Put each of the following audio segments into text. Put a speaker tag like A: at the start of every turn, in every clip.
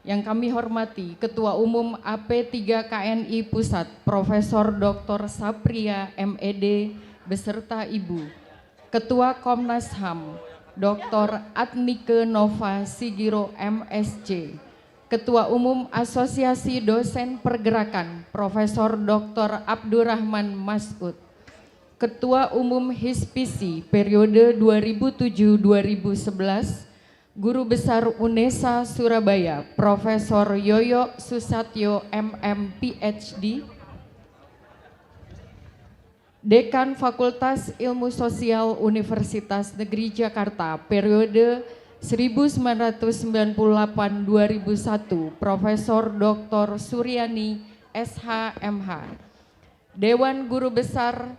A: Yang kami hormati Ketua Umum AP3KNI Pusat, Profesor Dr. Sapria MED beserta Ibu. Ketua Komnas HAM, Dr. Adnike Nova Sigiro MSc. Ketua Umum Asosiasi Dosen Pergerakan, Profesor Dr. Abdurrahman Masud. Ketua Umum HISPISI periode 2007-2011, Guru Besar UNESA Surabaya, Profesor Yoyo Susatyo MM PhD, Dekan Fakultas Ilmu Sosial Universitas Negeri Jakarta periode 1998-2001, Profesor Dr. Suryani SHMH. Dewan Guru Besar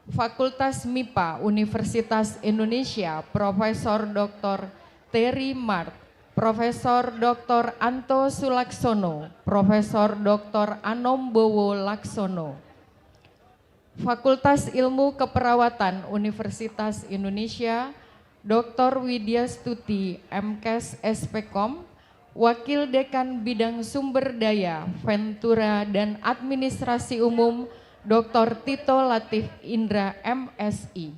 A: Fakultas MIPA Universitas Indonesia, Profesor Dr. Terry Mart, Profesor Dr. Anto Sulaksono, Profesor Dr. Anombowo Laksono. Fakultas Ilmu Keperawatan Universitas Indonesia, Dr. Widya Stuti MKes SPKOM, Wakil Dekan Bidang Sumber Daya, Ventura dan Administrasi Umum, Dr. Tito Latif Indra MSI.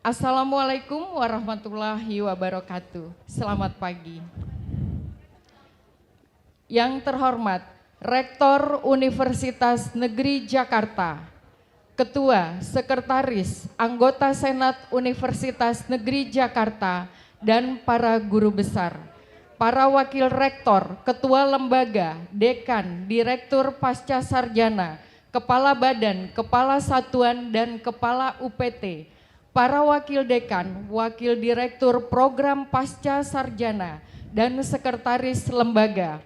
A: Assalamualaikum warahmatullahi wabarakatuh. Selamat pagi. Yang terhormat Rektor Universitas Negeri Jakarta, Ketua, Sekretaris, Anggota Senat Universitas Negeri Jakarta, dan para guru besar, para wakil rektor, ketua lembaga, dekan, direktur pasca sarjana, kepala badan, kepala satuan, dan kepala UPT, para wakil dekan, wakil direktur program pasca sarjana, dan sekretaris lembaga,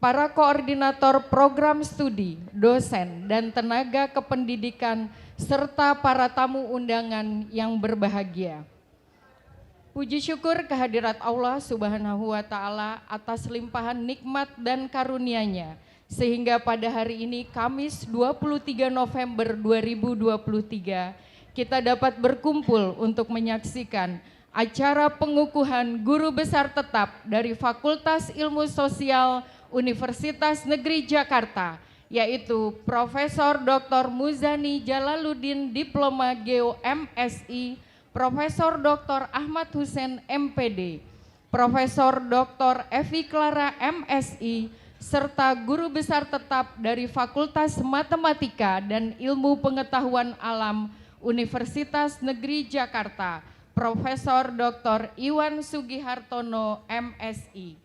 A: para koordinator program studi, dosen, dan tenaga kependidikan, serta para tamu undangan yang berbahagia. Puji syukur kehadirat Allah Subhanahu wa Ta'ala atas limpahan nikmat dan karunia-Nya, sehingga pada hari ini Kamis 23 November 2023 kita dapat berkumpul untuk menyaksikan acara pengukuhan guru besar tetap dari Fakultas Ilmu Sosial Universitas Negeri Jakarta, yaitu Profesor Dr. Muzani Jalaluddin Diploma Geo MSI, Profesor Dr. Ahmad Hussein MPD, Profesor Dr. Evi Clara MSI, serta guru besar tetap dari Fakultas Matematika dan Ilmu Pengetahuan Alam Universitas Negeri Jakarta, Profesor Dr. Iwan Sugihartono MSI.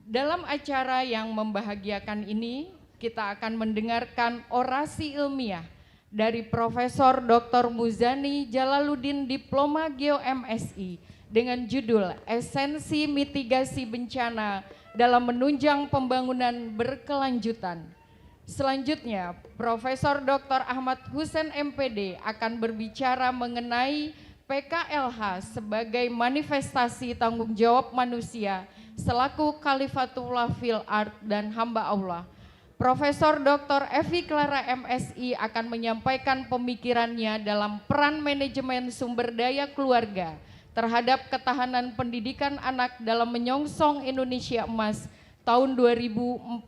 A: Dalam acara yang membahagiakan ini, kita akan mendengarkan orasi ilmiah dari Profesor Dr. Muzani Jalaluddin Diploma Geo MSI dengan judul Esensi Mitigasi Bencana dalam Menunjang Pembangunan Berkelanjutan. Selanjutnya, Profesor Dr. Ahmad Hussein MPD akan berbicara mengenai PKLH sebagai manifestasi tanggung jawab manusia selaku Khalifatullah fil ard dan hamba Allah. Profesor Dr. Evi Clara MSI akan menyampaikan pemikirannya dalam peran manajemen sumber daya keluarga terhadap ketahanan pendidikan anak dalam menyongsong Indonesia Emas tahun 2045.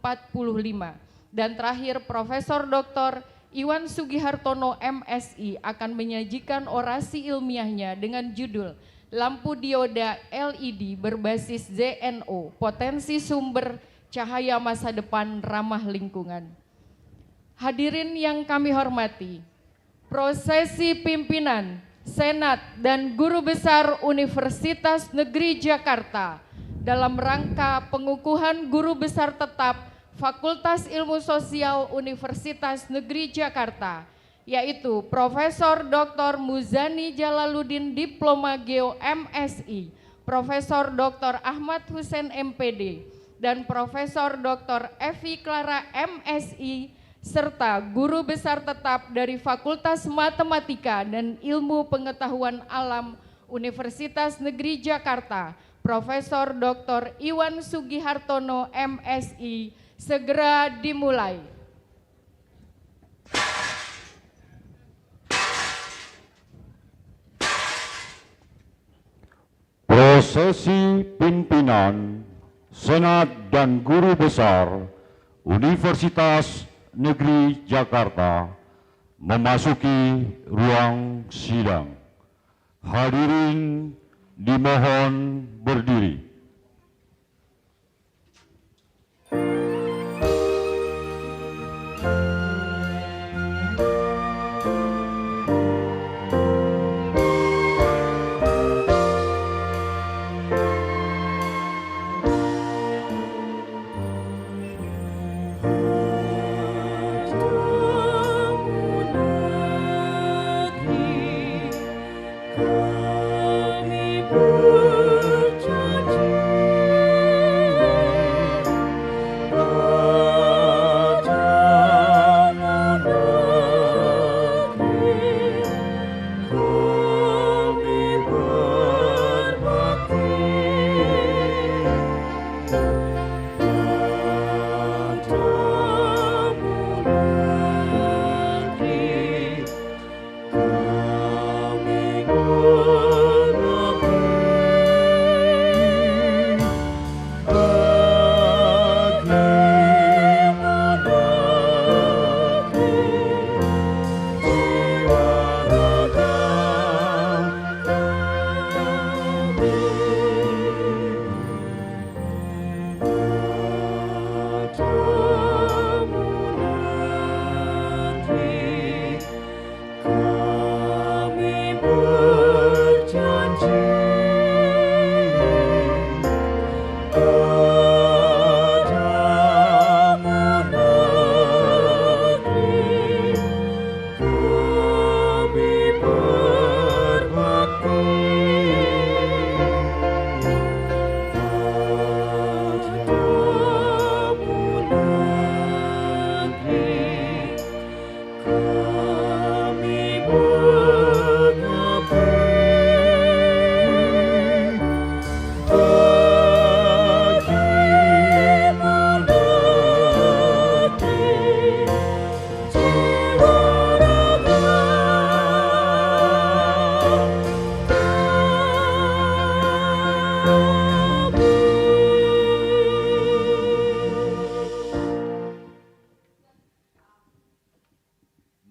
A: Dan terakhir, Profesor Dr. Iwan Sugihartono MSI akan menyajikan orasi ilmiahnya dengan judul Lampu Dioda LED berbasis ZNO, Potensi Sumber Cahaya Masa Depan Ramah Lingkungan. Hadirin yang kami hormati, prosesi pimpinan, Senat, dan Guru Besar Universitas Negeri Jakarta dalam rangka pengukuhan Guru Besar Tetap Fakultas Ilmu Sosial Universitas Negeri Jakarta, yaitu Profesor Dr. Muzani Jalaluddin Diploma Geo MSI, Profesor Dr. Ahmad Hussein MPD, dan Profesor Dr. Evi Clara MSI, serta Guru Besar Tetap dari Fakultas Matematika dan Ilmu Pengetahuan Alam Universitas Negeri Jakarta, Profesor Dr. Iwan Sugihartono MSI, segera dimulai.
B: prosesi pimpinan Senat dan Guru Besar Universitas Negeri Jakarta memasuki ruang sidang. Hadirin dimohon berdiri.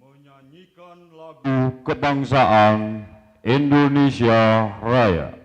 B: Menyanyikan lagu kebangsaan Indonesia Raya.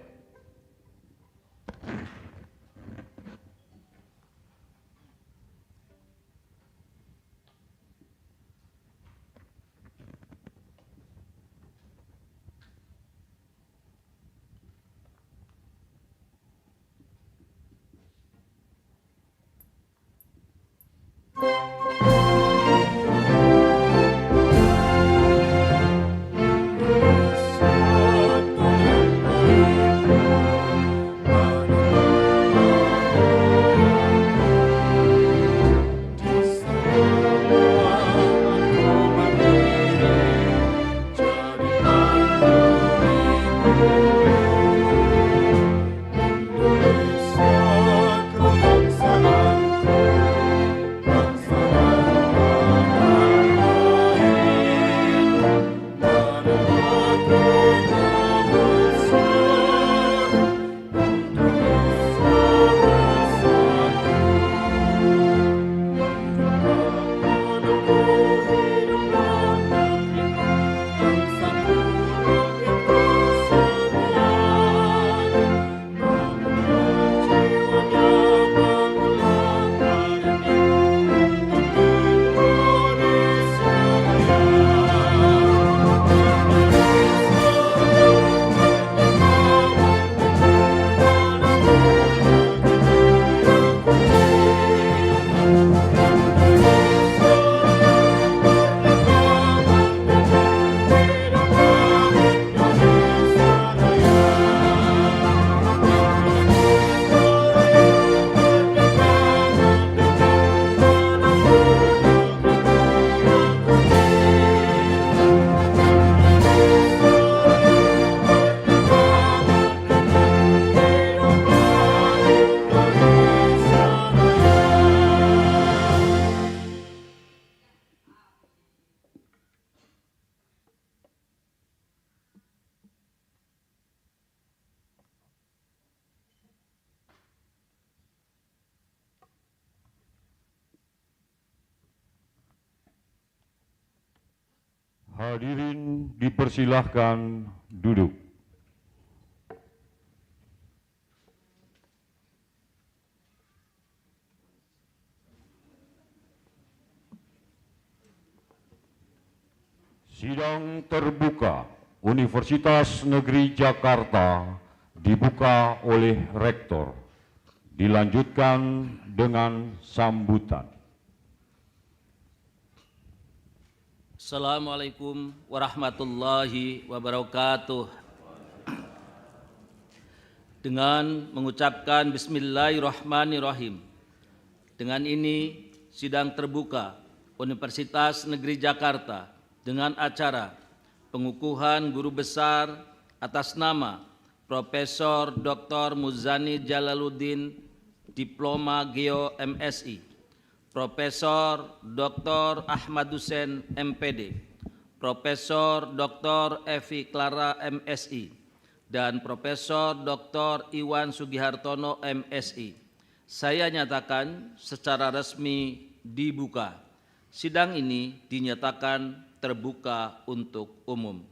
B: Hadirin dipersilahkan duduk. Sidang terbuka Universitas Negeri Jakarta dibuka oleh Rektor. Dilanjutkan dengan sambutan.
C: Assalamualaikum warahmatullahi wabarakatuh. Dengan mengucapkan Bismillahirrahmanirrahim. Dengan ini sidang terbuka Universitas Negeri Jakarta dengan acara pengukuhan guru besar atas nama Profesor Dr. Muzani Jalaluddin, Diploma Geo MSI, Profesor Dr. Ahmad Hussein MPD, Profesor Dr. Evi Clara MSI, dan Profesor Dr. Iwan Sugihartono MSI. Saya nyatakan secara resmi dibuka. Sidang ini dinyatakan terbuka untuk umum.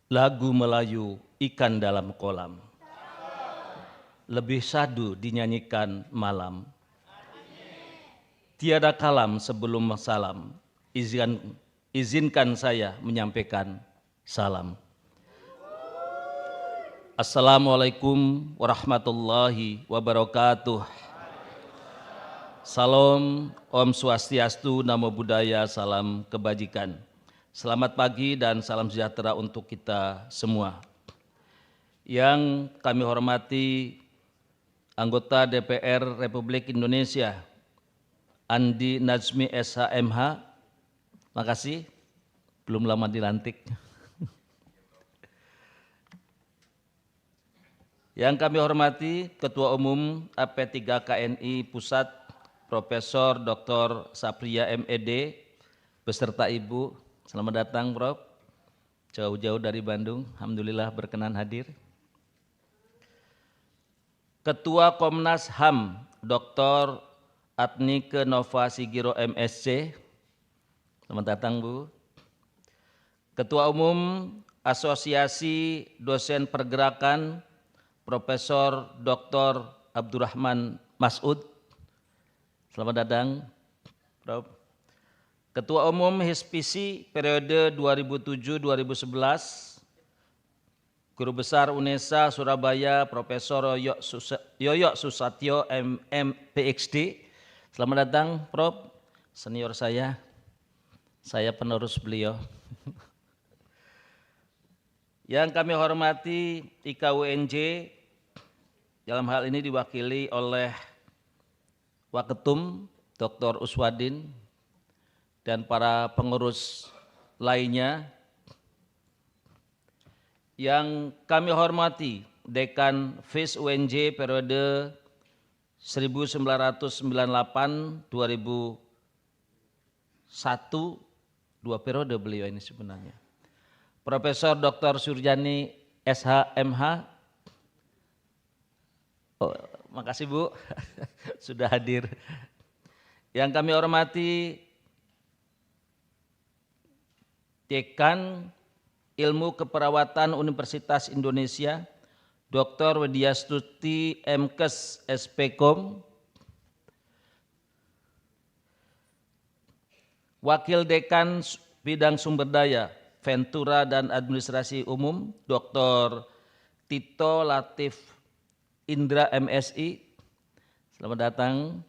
C: Lagu Melayu Ikan Dalam Kolam. Lebih sadu dinyanyikan malam. Tiada kalam sebelum salam. Izinkan saya menyampaikan salam. Assalamualaikum warahmatullahi wabarakatuh. Salam, Om Swastiastu, Namo Buddhaya, salam kebajikan. Selamat pagi dan salam sejahtera untuk kita semua. Yang kami hormati anggota DPR Republik Indonesia, Andi Najmi SHMH, makasih, belum lama dilantik. Yang kami hormati Ketua Umum AP3KNI Pusat, Profesor Dr. Sapria MED, beserta Ibu. Selamat datang, Prof. Jauh-jauh dari Bandung, alhamdulillah berkenan hadir. Ketua Komnas HAM, Dr. Adnike Nova Sigiro MSc. Selamat datang, Bu. Ketua Umum Asosiasi Dosen Pergerakan, Profesor Dr. Abdurrahman Masud. Selamat datang, Prof. Ketua Umum HISPISI periode 2007-2011, Guru Besar UNESA Surabaya, Profesor Yoyo Susatyo PhD. Selamat datang, Prof. Senior saya penerus beliau. Yang kami hormati IKWNJ, dalam hal ini diwakili oleh Waketum Dr. Uswadin, dan para pengurus lainnya. Yang kami hormati Dekan FIS UNJ periode 1998-2001, 2 periode beliau ini sebenarnya. Profesor Dr. Surjani SHMH. Oh, makasih Bu sudah hadir. Yang kami hormati Dekan Ilmu Keperawatan Universitas Indonesia, Dr. Widyastuti MKes SPKOM. Wakil Dekan Bidang Sumber Daya, Ventura dan Administrasi Umum, Dr. Tito Latif Indra MSI. Selamat datang.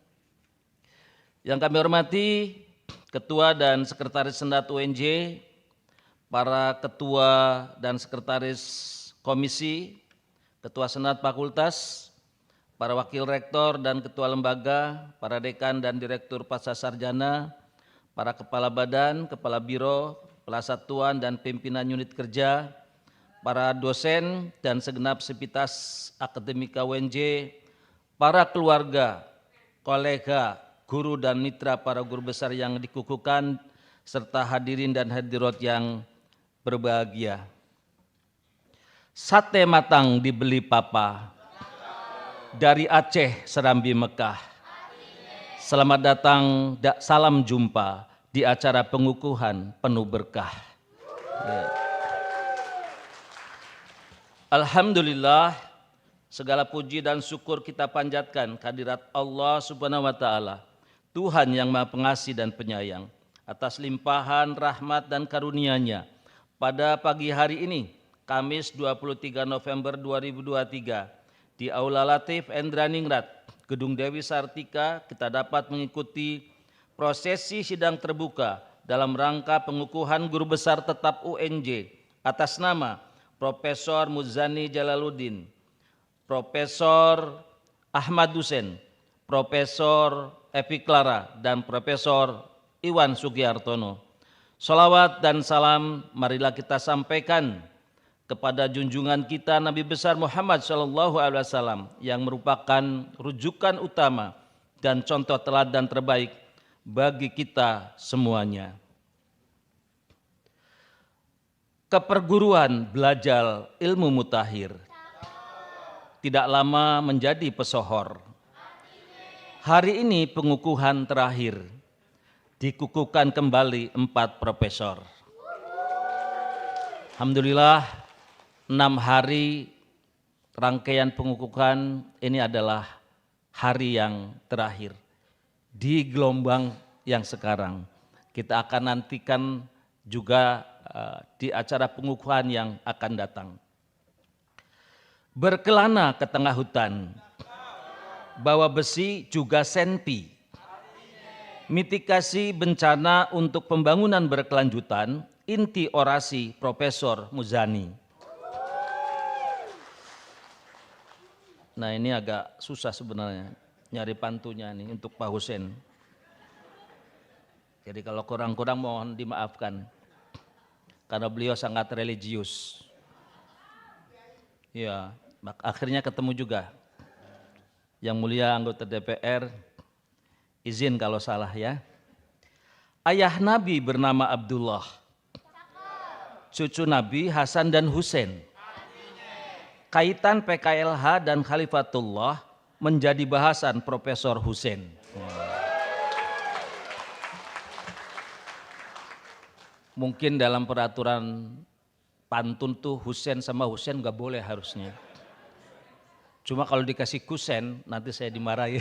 C: Yang kami hormati Ketua dan Sekretaris Senat UNJ, para ketua dan sekretaris komisi, ketua senat fakultas, para wakil rektor dan ketua lembaga, para dekan dan direktur pasca sarjana, para kepala badan, kepala biro, Pelasatuan dan pimpinan unit kerja, para dosen dan segenap sivitas akademika UNJ, para keluarga, kolega, guru dan mitra para guru besar yang dikukuhkan, serta hadirin dan hadirat yang berbahagia. Sate matang dibeli papa dari Aceh Serambi Mekah. Selamat datang, salam jumpa di acara pengukuhan penuh berkah. Alhamdulillah, segala puji dan syukur kita panjatkan kehadirat Allah Subhanahu wa taala, Tuhan yang Maha Pengasih dan Penyayang, atas limpahan rahmat dan karunia-Nya pada pagi hari ini, Kamis 23 November 2023, di Aula Latif Endraningrat, Gedung Dewi Sartika, kita dapat mengikuti prosesi sidang terbuka dalam rangka pengukuhan guru besar tetap UNJ atas nama Profesor Muzani Jalaluddin, Profesor Ahmad Hussein, Profesor Evi Clara, dan Profesor Iwan Sugiartono. Salawat dan salam marilah kita sampaikan kepada junjungan kita Nabi besar Muhammad SAW yang merupakan rujukan utama dan contoh teladan terbaik bagi kita semuanya. Keperguruan belajar ilmu mutakhir tidak lama menjadi pesohor. Hari ini pengukuhan terakhir, dikukuhkan kembali 4 profesor. Alhamdulillah, 6 hari rangkaian pengukuhan ini adalah hari yang terakhir. Di gelombang yang sekarang, kita akan nantikan juga di acara pengukuhan yang akan datang. Berkelana ke tengah hutan, bawa besi juga senpi. Mitigasi bencana untuk pembangunan berkelanjutan, inti orasi Profesor Muzani. Nah, ini agak susah sebenarnya nyari pantunya nih untuk Pak Hussein. Jadi kalau kurang-kurang mohon dimaafkan karena beliau sangat religius. Ya, akhirnya ketemu juga. Yang mulia anggota DPR, izin kalau salah ya. Ayah Nabi bernama Abdullah. Cucu Nabi Hasan dan Hussein. Kaitan PKLH dan Khalifatullah menjadi bahasan Profesor Hussein. Mungkin dalam peraturan pantun tuh Hussein sama Hussein nggak boleh harusnya. Cuma kalau dikasih kusen nanti saya dimarahi.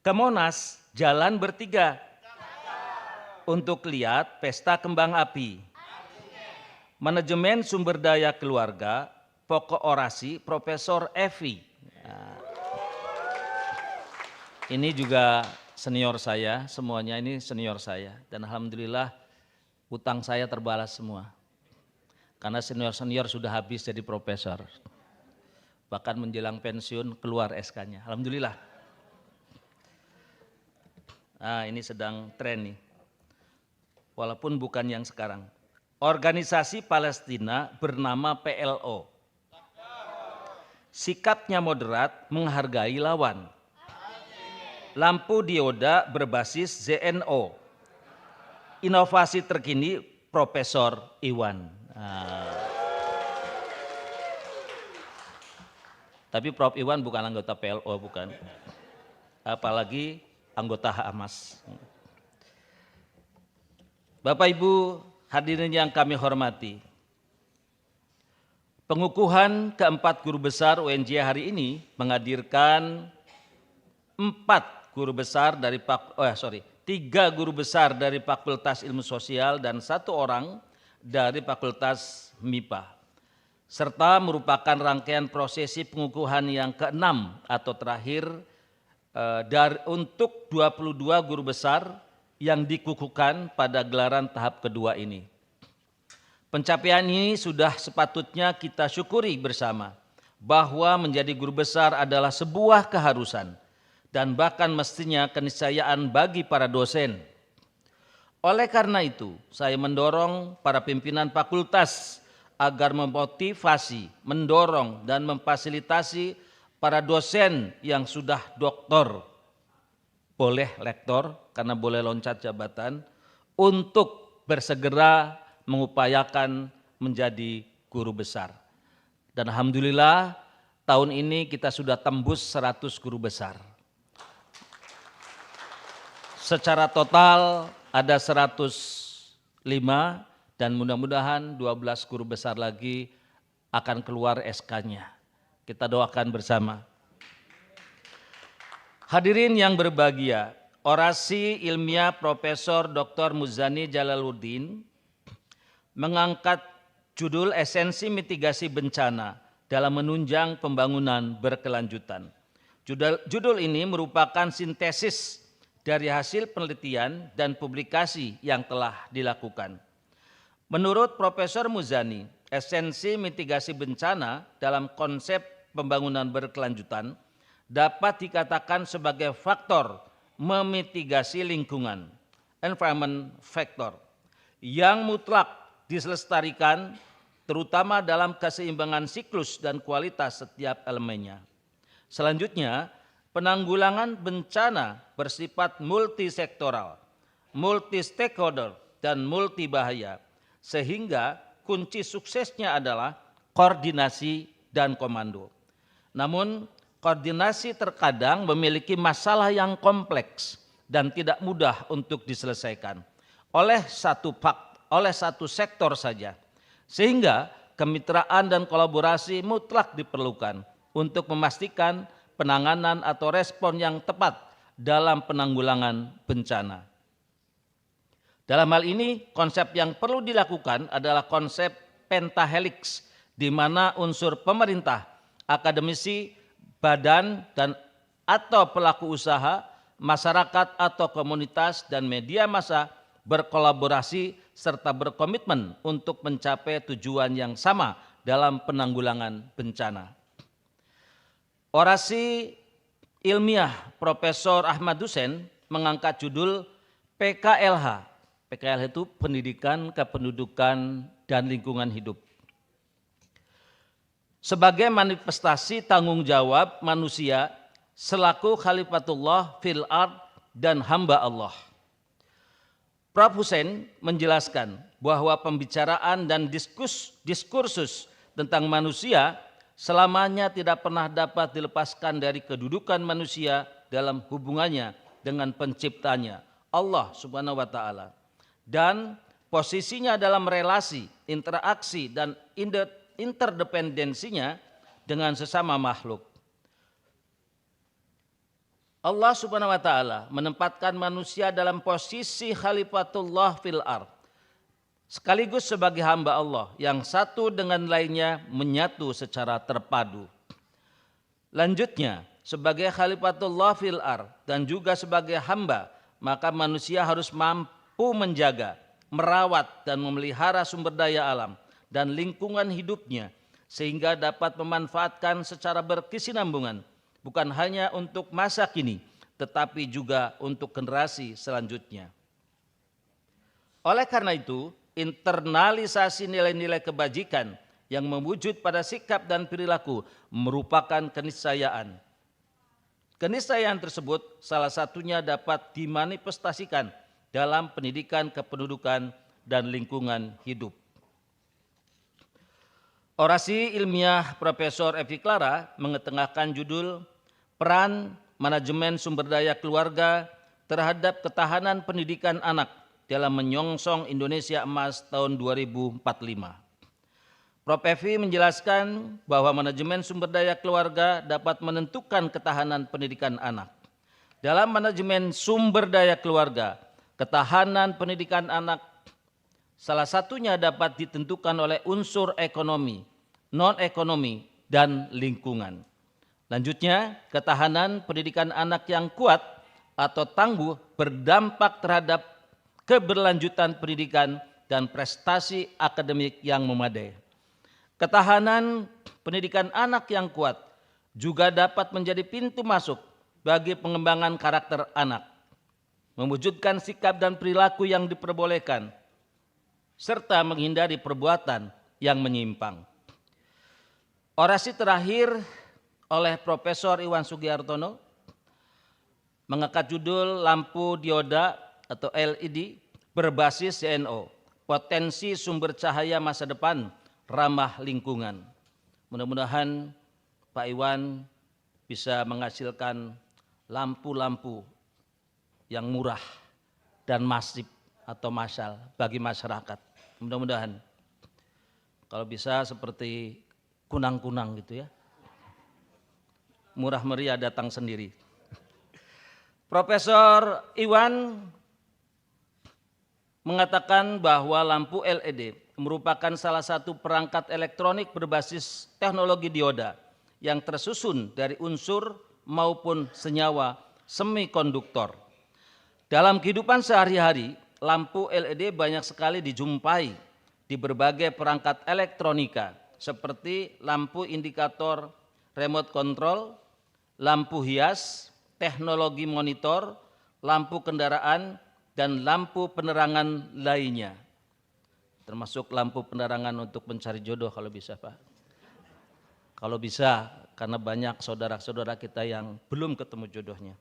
C: Ke Monas jalan bertiga untuk lihat pesta kembang api. Manajemen sumber daya keluarga, pokok orasi Profesor Evi. Nah, ini juga senior saya, semuanya ini senior saya. Dan alhamdulillah utang saya terbalas semua. Karena senior-senior sudah habis jadi profesor. Bahkan menjelang pensiun keluar SK-nya, alhamdulillah. Nah, ini sedang tren nih. Walaupun bukan yang sekarang. Organisasi Palestina bernama PLO. Sikapnya moderat, menghargai lawan. Lampu dioda berbasis ZNO. Inovasi terkini Profesor Iwan. Tapi Prof Iwan bukan anggota PLO, bukan. Apalagi anggota Hamas. Bapak Ibu hadirin yang kami hormati, pengukuhan keempat guru besar UNJ hari ini menghadirkan 3 guru besar dari Fakultas Ilmu Sosial dan 1 orang dari Fakultas MIPA, serta merupakan rangkaian prosesi pengukuhan yang ke-6 atau terakhir untuk 22 guru besar yang dikukuhkan pada gelaran tahap kedua ini. Pencapaian ini sudah sepatutnya kita syukuri bersama, bahwa menjadi guru besar adalah sebuah keharusan dan bahkan mestinya keniscayaan bagi para dosen. Oleh karena itu, saya mendorong para pimpinan fakultas agar memotivasi, mendorong, dan memfasilitasi para dosen yang sudah doktor, boleh lektor karena boleh loncat jabatan, untuk bersegera mengupayakan menjadi guru besar. Dan alhamdulillah tahun ini kita sudah tembus 100 guru besar. Secara total ada 105 dan mudah-mudahan 12 guru besar lagi akan keluar SK-nya. Kita doakan bersama. Hadirin yang berbahagia, orasi ilmiah Profesor Dr. Muzani Jalaluddin mengangkat judul esensi mitigasi bencana dalam menunjang pembangunan berkelanjutan. Judul ini merupakan sintesis dari hasil penelitian dan publikasi yang telah dilakukan. Menurut Profesor Muzani, esensi mitigasi bencana dalam konsep pembangunan berkelanjutan dapat dikatakan sebagai faktor memitigasi lingkungan, environment factor, yang mutlak diselestarikan terutama dalam keseimbangan siklus dan kualitas setiap elemennya. Selanjutnya, penanggulangan bencana bersifat multisektoral, multi-stakeholder, dan multibahaya, sehingga kunci suksesnya adalah koordinasi dan komando. Namun, koordinasi terkadang memiliki masalah yang kompleks dan tidak mudah untuk diselesaikan oleh satu sektor saja, sehingga kemitraan dan kolaborasi mutlak diperlukan untuk memastikan penanganan atau respon yang tepat dalam penanggulangan bencana. Dalam hal ini, konsep yang perlu dilakukan adalah konsep pentahelix, di mana unsur pemerintah, akademisi, badan, dan atau pelaku usaha, masyarakat atau komunitas, dan media massa berkolaborasi serta berkomitmen untuk mencapai tujuan yang sama dalam penanggulangan bencana. Orasi ilmiah Profesor Ahmad Hussein mengangkat judul PKLH. PKLH itu Pendidikan, Kependudukan, dan Lingkungan Hidup. Sebagai manifestasi tanggung jawab manusia selaku khalifatullah fil ard dan hamba Allah. Prof. Hussein menjelaskan bahwa pembicaraan dan diskursus tentang manusia selamanya tidak pernah dapat dilepaskan dari kedudukan manusia dalam hubungannya dengan penciptanya, Allah Subhanahu wa Ta'ala, dan posisinya dalam relasi, interaksi, dan interdependensinya dengan sesama makhluk. Allah Subhanahu wa Ta'ala menempatkan manusia dalam posisi khalifatullah fil ard, sekaligus sebagai hamba Allah yang satu dengan lainnya menyatu secara terpadu. Lanjutnya, sebagai khalifatullah fil ard dan juga sebagai hamba, maka manusia harus mampu menjaga, merawat, dan memelihara sumber daya alam dan lingkungan hidupnya sehingga dapat memanfaatkan secara berkesinambungan, bukan hanya untuk masa kini, tetapi juga untuk generasi selanjutnya. Oleh karena itu, internalisasi nilai-nilai kebajikan yang mewujud pada sikap dan perilaku merupakan keniscayaan. Keniscayaan tersebut salah satunya dapat dimanifestasikan dalam pendidikan, kependudukan, dan lingkungan hidup. Orasi ilmiah Profesor Evi Clara mengetengahkan judul Peran Manajemen Sumber Daya Keluarga terhadap Ketahanan Pendidikan Anak dalam menyongsong Indonesia Emas tahun 2045. Prof. Evi menjelaskan bahwa manajemen sumber daya keluarga dapat menentukan ketahanan pendidikan anak. Dalam manajemen sumber daya keluarga, ketahanan pendidikan anak salah satunya dapat ditentukan oleh unsur ekonomi, non-ekonomi, dan lingkungan. Lanjutnya, ketahanan pendidikan anak yang kuat atau tangguh berdampak terhadap keberlanjutan pendidikan dan prestasi akademik yang memadai. Ketahanan pendidikan anak yang kuat juga dapat menjadi pintu masuk bagi pengembangan karakter anak, mewujudkan sikap dan perilaku yang diperbolehkan, serta menghindari perbuatan yang menyimpang. Orasi terakhir oleh Profesor Iwan Sugihartono mengangkat judul Lampu Dioda atau LED berbasis CNO, potensi sumber cahaya masa depan ramah lingkungan. Mudah-mudahan Pak Iwan bisa menghasilkan lampu-lampu yang murah dan masif atau massal bagi masyarakat. Mudah-mudahan kalau bisa seperti kunang-kunang gitu ya, murah meriah datang sendiri. Profesor Iwan mengatakan bahwa lampu LED merupakan salah satu perangkat elektronik berbasis teknologi dioda yang tersusun dari unsur maupun senyawa semikonduktor. Dalam kehidupan sehari-hari, lampu LED banyak sekali dijumpai di berbagai perangkat elektronika seperti lampu indikator remote control, lampu hias, teknologi monitor, lampu kendaraan, dan lampu penerangan lainnya. Termasuk lampu penerangan untuk mencari jodoh kalau bisa Pak. Kalau bisa, karena banyak saudara-saudara kita yang belum ketemu jodohnya.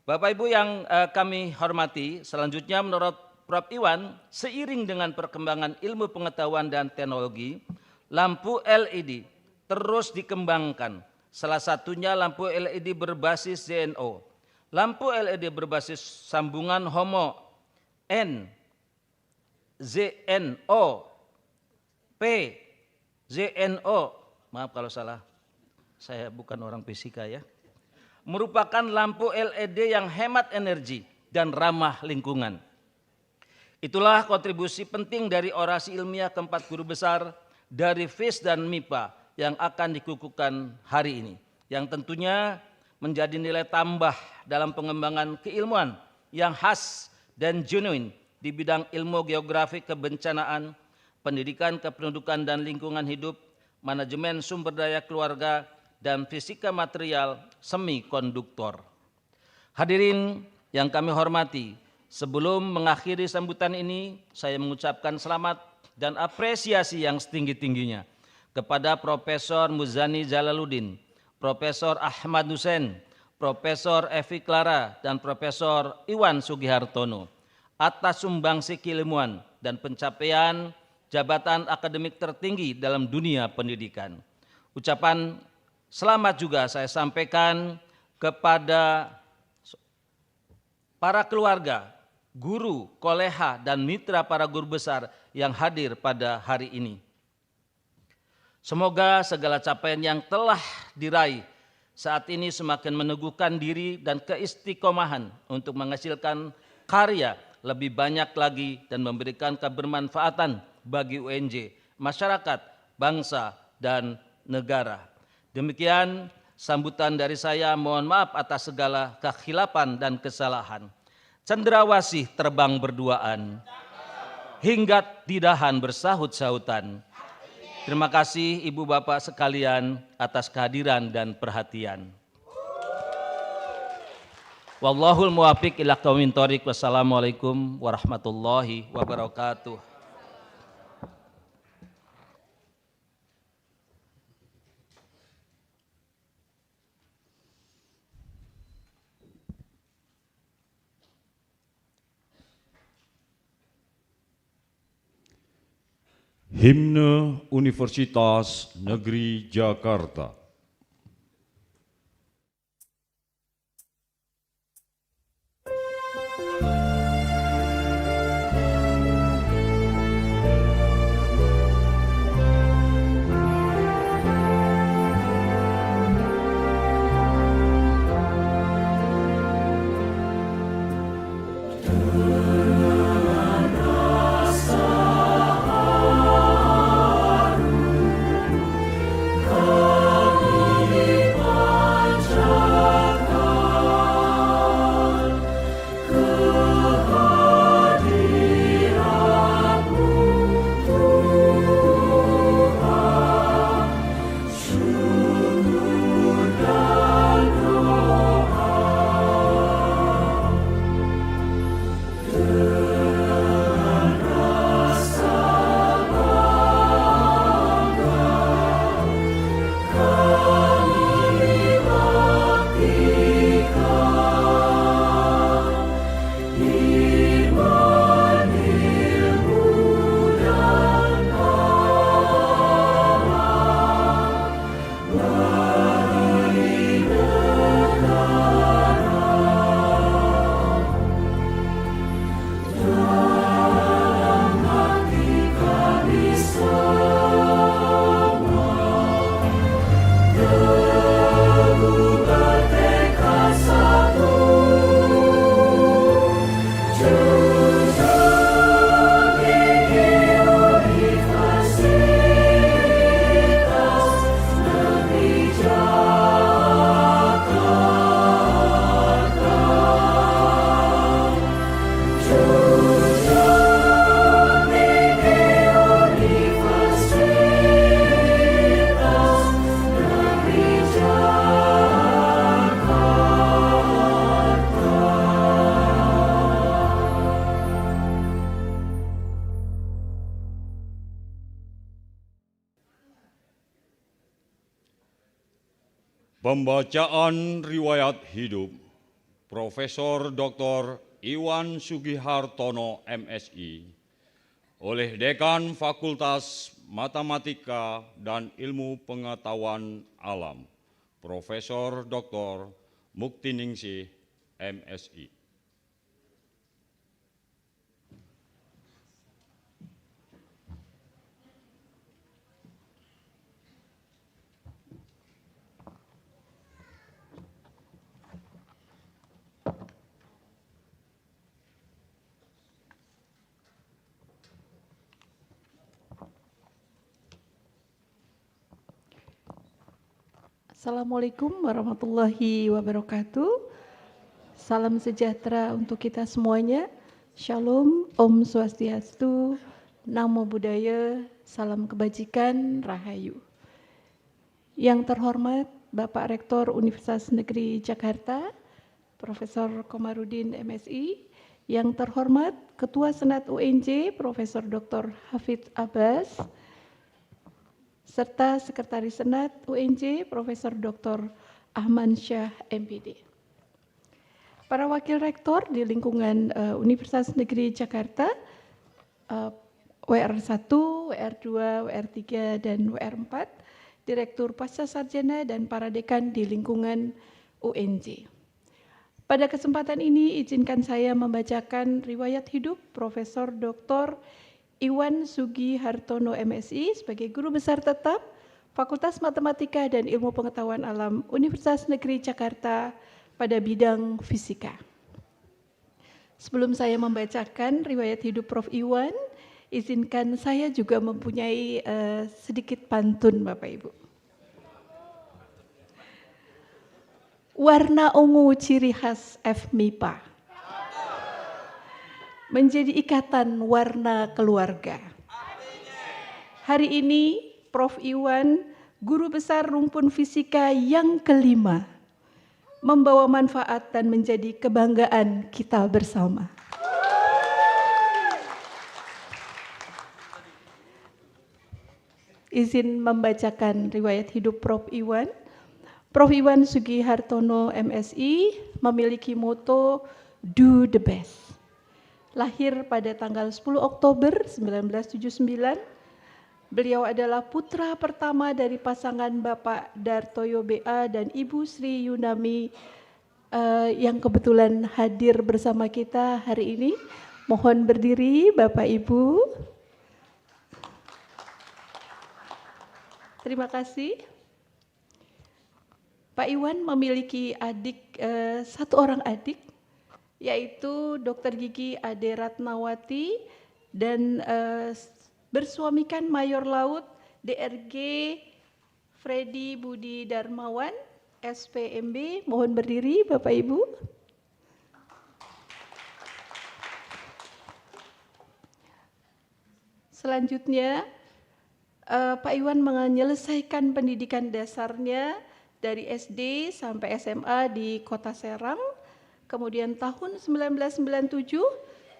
C: Bapak Ibu yang kami hormati, selanjutnya menurut Prof. Iwan, seiring dengan perkembangan ilmu pengetahuan dan teknologi, lampu LED terus dikembangkan. Salah satunya lampu LED berbasis ZNO. Lampu LED berbasis sambungan homo N, ZNO, P, ZNO, maaf kalau salah, saya bukan orang fisika ya, merupakan lampu LED yang hemat energi dan ramah lingkungan. Itulah kontribusi penting dari orasi ilmiah keempat guru besar dari FIS dan MIPA yang akan dikukuhkan hari ini, yang tentunya menjadi nilai tambah dalam pengembangan keilmuan yang khas dan genuine di bidang ilmu geografi kebencanaan, pendidikan kependudukan dan lingkungan hidup, manajemen sumber daya keluarga, dan fisika material semikonduktor. Hadirin yang kami hormati, sebelum mengakhiri sambutan ini, saya mengucapkan selamat dan apresiasi yang setinggi-tingginya kepada Profesor Muzani Jalaluddin, Profesor Ahmad Hussein, Profesor Evi Clara, dan Profesor Iwan Sugihartono atas sumbangsi keilmuan dan pencapaian jabatan akademik tertinggi dalam dunia pendidikan. Ucapan selamat juga saya sampaikan kepada para keluarga, guru, koleha, dan mitra para guru besar yang hadir pada hari ini. Semoga segala capaian yang telah diraih saat ini semakin meneguhkan diri dan keistiqomahan untuk menghasilkan karya lebih banyak lagi dan memberikan kebermanfaatan bagi UNJ, masyarakat, bangsa, dan negara. Demikian sambutan dari saya, mohon maaf atas segala kekhilapan dan kesalahan. Cendrawasih terbang berduaan, hingga tidahan bersahut-sahutan. Terima kasih Ibu Bapak sekalian atas kehadiran dan perhatian. Wallahul muwaffiq ila aqwamit thoriq. Wassalamualaikum warahmatullahi wabarakatuh.
B: Himne Universitas Negeri Jakarta.
D: Oh
B: Pembacaan riwayat hidup Profesor Dr. Iwan Sugihartono MSI oleh Dekan Fakultas Matematika dan Ilmu Pengetahuan Alam, Profesor Dr. Muktiningsih MSI.
D: Assalamualaikum warahmatullahi wabarakatuh. Salam sejahtera untuk kita semuanya. Shalom, Om Swastiastu, Namo Buddhaya, salam kebajikan, Rahayu. Yang terhormat Bapak Rektor Universitas Negeri Jakarta, Profesor Komarudin MSI, yang terhormat Ketua Senat UNJ, Profesor Dr. Hafidz Abbas, serta Sekretaris Senat UNJ Profesor Dr. Ahmad Syah MPD. Para Wakil Rektor di lingkungan Universitas Negeri Jakarta, WR1, WR2, WR3, dan WR4, Direktur Pasca Sarjana dan para dekan di lingkungan UNJ. Pada kesempatan ini izinkan saya membacakan riwayat hidup Profesor Dr. Iwan Sugihartono MSI sebagai Guru Besar Tetap Fakultas Matematika dan Ilmu Pengetahuan Alam Universitas Negeri Jakarta pada bidang fisika. Sebelum saya membacakan riwayat hidup Prof. Iwan, izinkan saya juga mempunyai sedikit pantun Bapak Ibu. Warna ungu ciri khas FMIPA. Menjadi ikatan warna keluarga. Hari ini Prof. Iwan, Guru Besar Rumpun Fisika yang kelima, membawa manfaat dan menjadi kebanggaan kita bersama. Izin membacakan riwayat hidup Prof. Iwan. Prof. Iwan Sugihartono MSI memiliki moto Do the Best. Lahir pada tanggal 10 Oktober 1979, beliau adalah putra pertama dari pasangan Bapak Dartoyo BA dan Ibu Sri Yunami yang kebetulan hadir bersama kita hari ini. Mohon berdiri Bapak Ibu. Terima kasih. Pak Iwan memiliki satu orang adik, yaitu Dr. Gigi Ade Ratnawati dan bersuamikan Mayor Laut DRG Freddy Budi Darmawan, SPMB. Mohon berdiri Bapak Ibu. Selanjutnya, Pak Iwan menyelesaikan pendidikan dasarnya dari SD sampai SMA di Kota Serang. Kemudian tahun 1997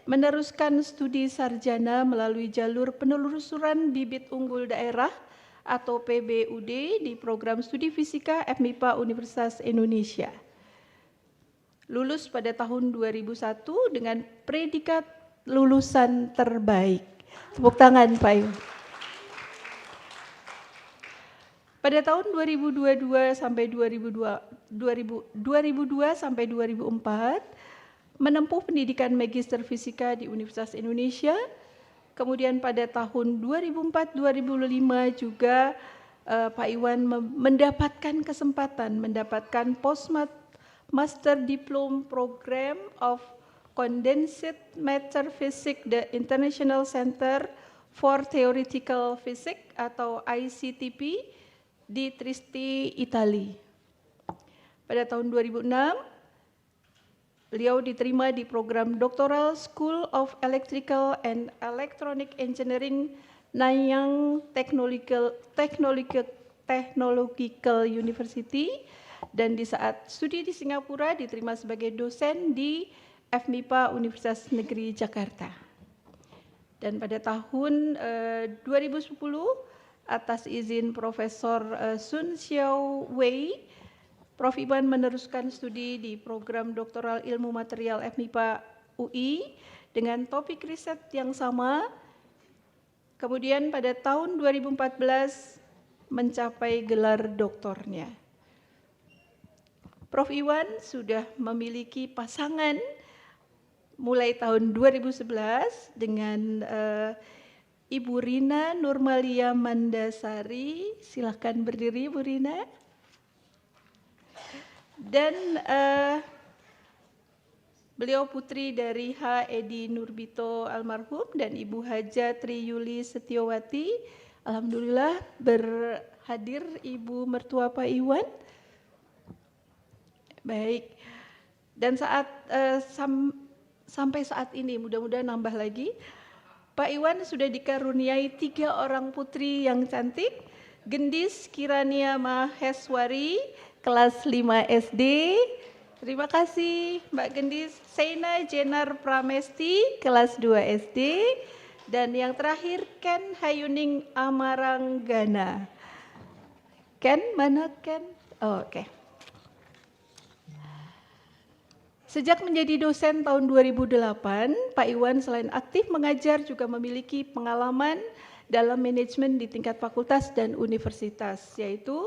D: meneruskan studi sarjana melalui jalur penelusuran bibit unggul daerah atau PBUD di program studi fisika FMIPA Universitas Indonesia. Lulus pada tahun 2001 dengan predikat lulusan terbaik. Tepuk tangan Pak Iwan. Pada tahun 2002 sampai 2004 menempuh pendidikan Magister Fisika di Universitas Indonesia. Kemudian pada tahun 2004-2005 juga Pak Iwan mendapatkan kesempatan mendapatkan Postmaster Diploma Program of Condensed Matter Physics the International Center for Theoretical Physics atau ICTP di Trieste, Italia. Pada tahun 2006, beliau diterima di program Doctoral School of Electrical and Electronic Engineering Nanyang Technological University, dan di saat studi di Singapura diterima sebagai dosen di FMIPA Universitas Negeri Jakarta. Dan pada tahun 2010 atas izin Profesor Sun Xiao Wei, Prof. Iwan meneruskan studi di program doktoral ilmu material FMIPA UI dengan topik riset yang sama. Kemudian pada tahun 2014 mencapai gelar doktornya. Prof. Iwan sudah memiliki pasangan mulai tahun 2011 dengan Ibu Rina Nurmalia Mandasari. Silakan berdiri, Bu Rina. Dan beliau putri dari H. Edi Nurbito almarhum dan Ibu Haja Tri Yuli Setiawati. Alhamdulillah berhadir Ibu mertua Pak Iwan. Baik. Dan sampai saat ini, mudah-mudahan nambah lagi, Pak Iwan sudah dikaruniai 3 orang putri yang cantik. Gendis Kirania Maheswari, kelas 5 SD. Terima kasih Mbak Gendis. Seina Jenar Pramesti, kelas 2 SD. Dan yang terakhir Ken Hayuning Amaranggana. Ken, mana Ken? Oh, oke. Sejak menjadi dosen tahun 2008, Pak Iwan selain aktif mengajar juga memiliki pengalaman dalam manajemen di tingkat fakultas dan universitas, yaitu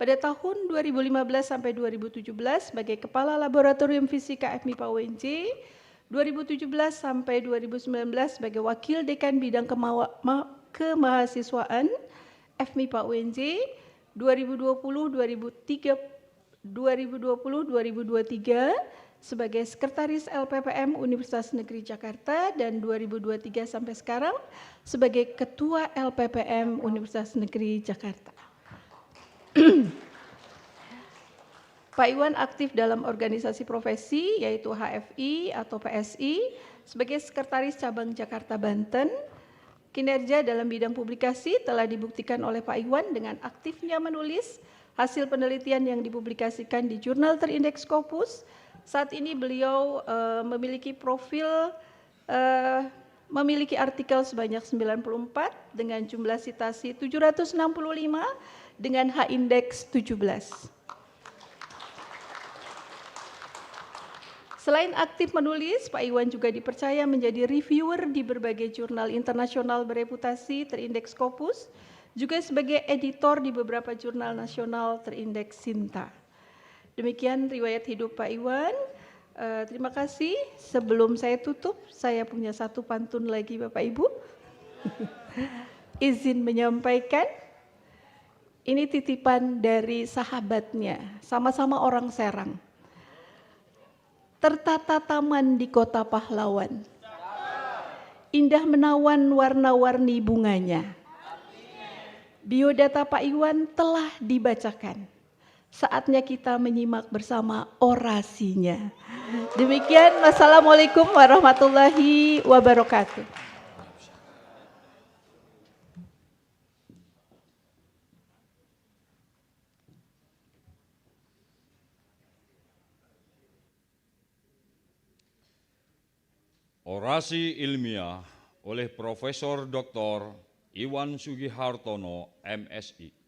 D: pada tahun 2015 sampai 2017 sebagai Kepala Laboratorium Fisika FMIPA UNJ, 2017 sampai 2019 sebagai Wakil Dekan Bidang Kemahasiswaan FMIPA UNJ, 2020-2023 sebagai Sekretaris LPPM Universitas Negeri Jakarta dan 2023 sampai sekarang sebagai Ketua LPPM Universitas Negeri Jakarta. Pak Iwan aktif dalam organisasi profesi yaitu HFI atau PSI sebagai Sekretaris Cabang Jakarta Banten. Kinerja dalam bidang publikasi telah dibuktikan oleh Pak Iwan dengan aktifnya menulis hasil penelitian yang dipublikasikan di jurnal terindeks Scopus. Saat ini beliau memiliki memiliki artikel sebanyak 94 dengan jumlah citasi 765 dengan H-index 17. Selain aktif menulis, Pak Iwan juga dipercaya menjadi reviewer di berbagai jurnal internasional bereputasi terindeks Scopus, juga sebagai editor di beberapa jurnal nasional terindeks Sinta. Demikian riwayat hidup Pak Iwan. Terima kasih. Sebelum saya tutup, saya punya satu pantun lagi Bapak Ibu. Izin menyampaikan, ini titipan dari sahabatnya, sama-sama orang Serang. Tertata taman di kota pahlawan, indah menawan warna-warni bunganya. Biodata Pak Iwan telah dibacakan. Saatnya kita menyimak bersama orasinya. Demikian, wassalamualaikum warahmatullahi wabarakatuh.
B: Orasi ilmiah oleh Profesor Dr. Iwan Sugihartono, MSI.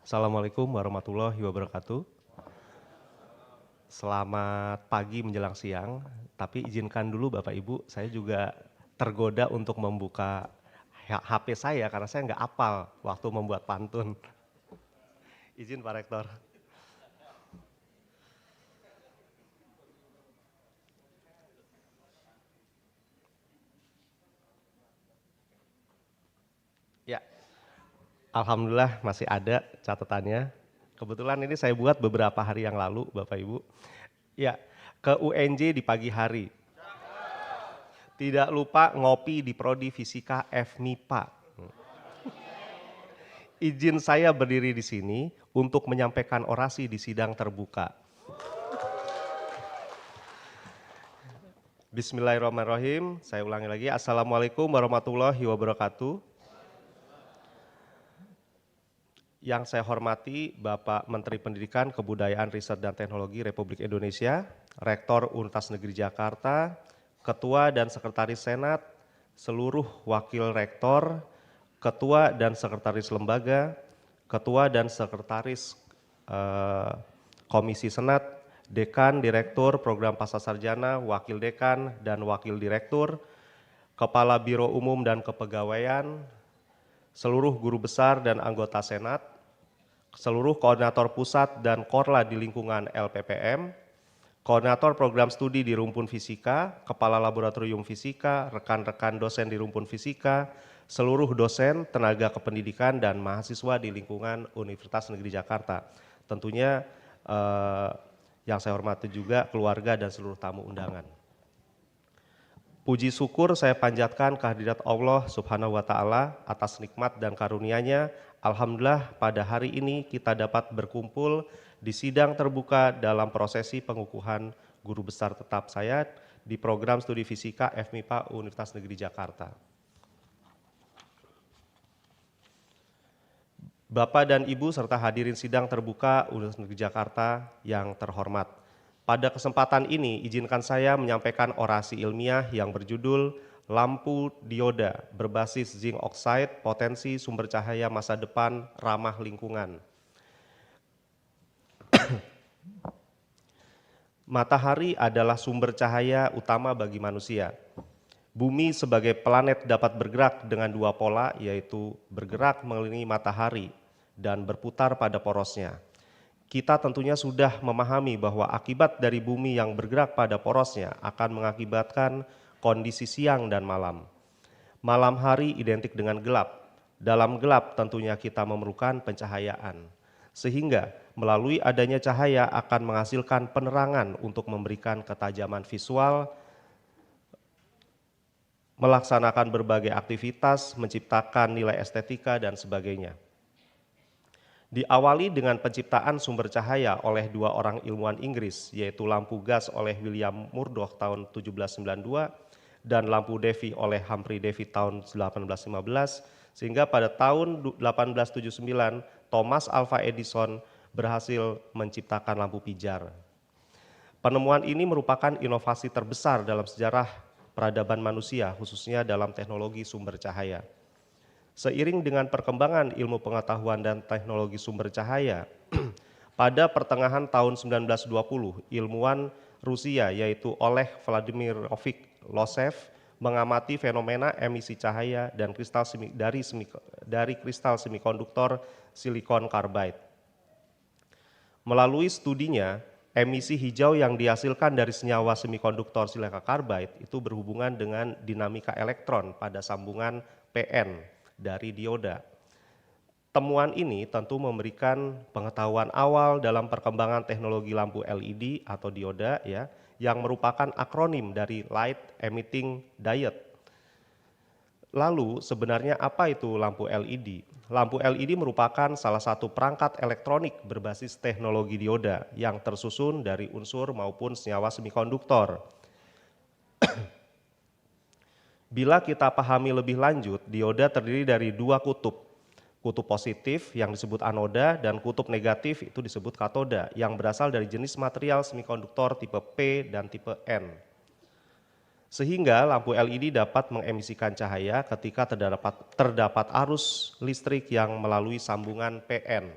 E: Assalamualaikum warahmatullahi wabarakatuh. Selamat pagi menjelang siang, tapi izinkan dulu Bapak Ibu, saya juga tergoda untuk membuka HP saya karena saya nggak hafal waktu membuat pantun. Izin Pak Rektor. Ya. Alhamdulillah masih ada catatannya. Kebetulan ini saya buat beberapa hari yang lalu Bapak Ibu. Ya, ke UNJ di pagi hari. Tidak lupa ngopi di Prodi Fisika FMIPA. Izin saya berdiri di sini untuk menyampaikan orasi di sidang terbuka. Bismillahirrahmanirrahim. Saya ulangi lagi. Assalamualaikum warahmatullahi wabarakatuh. Yang saya hormati Bapak Menteri Pendidikan, Kebudayaan, Riset, dan Teknologi Republik Indonesia, Rektor Universitas Negeri Jakarta, Ketua dan Sekretaris Senat, seluruh Wakil Rektor, Ketua dan Sekretaris Lembaga, Ketua dan Sekretaris Komisi Senat, Dekan, Direktur, Program Pascasarjana, Wakil Dekan, dan Wakil Direktur, Kepala Biro Umum dan Kepegawaian, seluruh guru besar dan anggota Senat, seluruh koordinator pusat dan korla di lingkungan LPPM, koordinator program studi di Rumpun Fisika, Kepala Laboratorium Fisika, rekan-rekan dosen di Rumpun Fisika, seluruh dosen, tenaga kependidikan, dan mahasiswa di lingkungan Universitas Negeri Jakarta. Tentunya yang saya hormati juga keluarga dan seluruh tamu undangan. Puji syukur saya panjatkan kehadirat Allah Subhanahu wa Ta'ala atas nikmat dan karunia-Nya. Alhamdulillah pada hari ini kita dapat berkumpul di sidang terbuka dalam prosesi pengukuhan guru besar tetap saya di program studi fisika FMIPA Universitas Negeri Jakarta. Bapak dan Ibu serta hadirin sidang terbuka Universitas Negeri Jakarta yang terhormat. Pada kesempatan ini izinkan saya menyampaikan orasi ilmiah yang berjudul Lampu Dioda berbasis zinc oxide potensi sumber cahaya masa depan ramah lingkungan. Matahari adalah sumber cahaya utama bagi manusia. Bumi sebagai planet dapat bergerak dengan dua pola, yaitu bergerak mengelilingi matahari dan berputar pada porosnya. Kita tentunya sudah memahami bahwa akibat dari bumi yang bergerak pada porosnya akan mengakibatkan kondisi siang dan malam. Malam hari identik dengan gelap. Dalam gelap tentunya kita memerlukan pencahayaan. Sehingga melalui adanya cahaya akan menghasilkan penerangan untuk memberikan ketajaman visual, melaksanakan berbagai aktivitas, menciptakan nilai estetika, dan sebagainya. Diawali dengan penciptaan sumber cahaya oleh dua orang ilmuwan Inggris, yaitu lampu gas oleh William Murdoch tahun 1792 dan lampu Davy oleh Humphrey Davy tahun 1815, sehingga pada tahun 1879 Thomas Alva Edison berhasil menciptakan lampu pijar. Penemuan ini merupakan inovasi terbesar dalam sejarah peradaban manusia, khususnya dalam teknologi sumber cahaya. Seiring dengan perkembangan ilmu pengetahuan dan teknologi sumber cahaya, pada pertengahan tahun 1920, ilmuwan Rusia yaitu Oleg Vladimirovich Losev mengamati fenomena emisi cahaya dan dari kristal semikonduktor silikon karbide. Melalui studinya, emisi hijau yang dihasilkan dari senyawa semikonduktor silikon karbide itu berhubungan dengan dinamika elektron pada sambungan PN dari dioda. Temuan ini tentu memberikan pengetahuan awal dalam perkembangan teknologi lampu LED atau dioda ya, yang merupakan akronim dari Light Emitting Diode. Lalu sebenarnya apa itu lampu LED? Lampu LED merupakan salah satu perangkat elektronik berbasis teknologi dioda yang tersusun dari unsur maupun senyawa semikonduktor. Bila kita pahami lebih lanjut, dioda terdiri dari dua kutub. Kutub positif yang disebut anoda dan kutub negatif itu disebut katoda yang berasal dari jenis material semikonduktor tipe P dan tipe N. Sehingga lampu LED dapat mengemisikan cahaya ketika terdapat arus listrik yang melalui sambungan PN.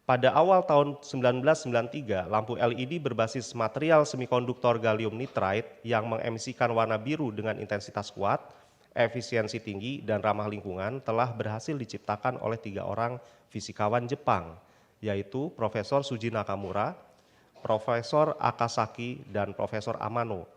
E: Pada awal tahun 1993, lampu LED berbasis material semikonduktor gallium nitride yang mengemisikan warna biru dengan intensitas kuat, efisiensi tinggi, dan ramah lingkungan telah berhasil diciptakan oleh 3 orang fisikawan Jepang, yaitu Profesor Shuji Nakamura, Profesor Akasaki, dan Profesor Amano.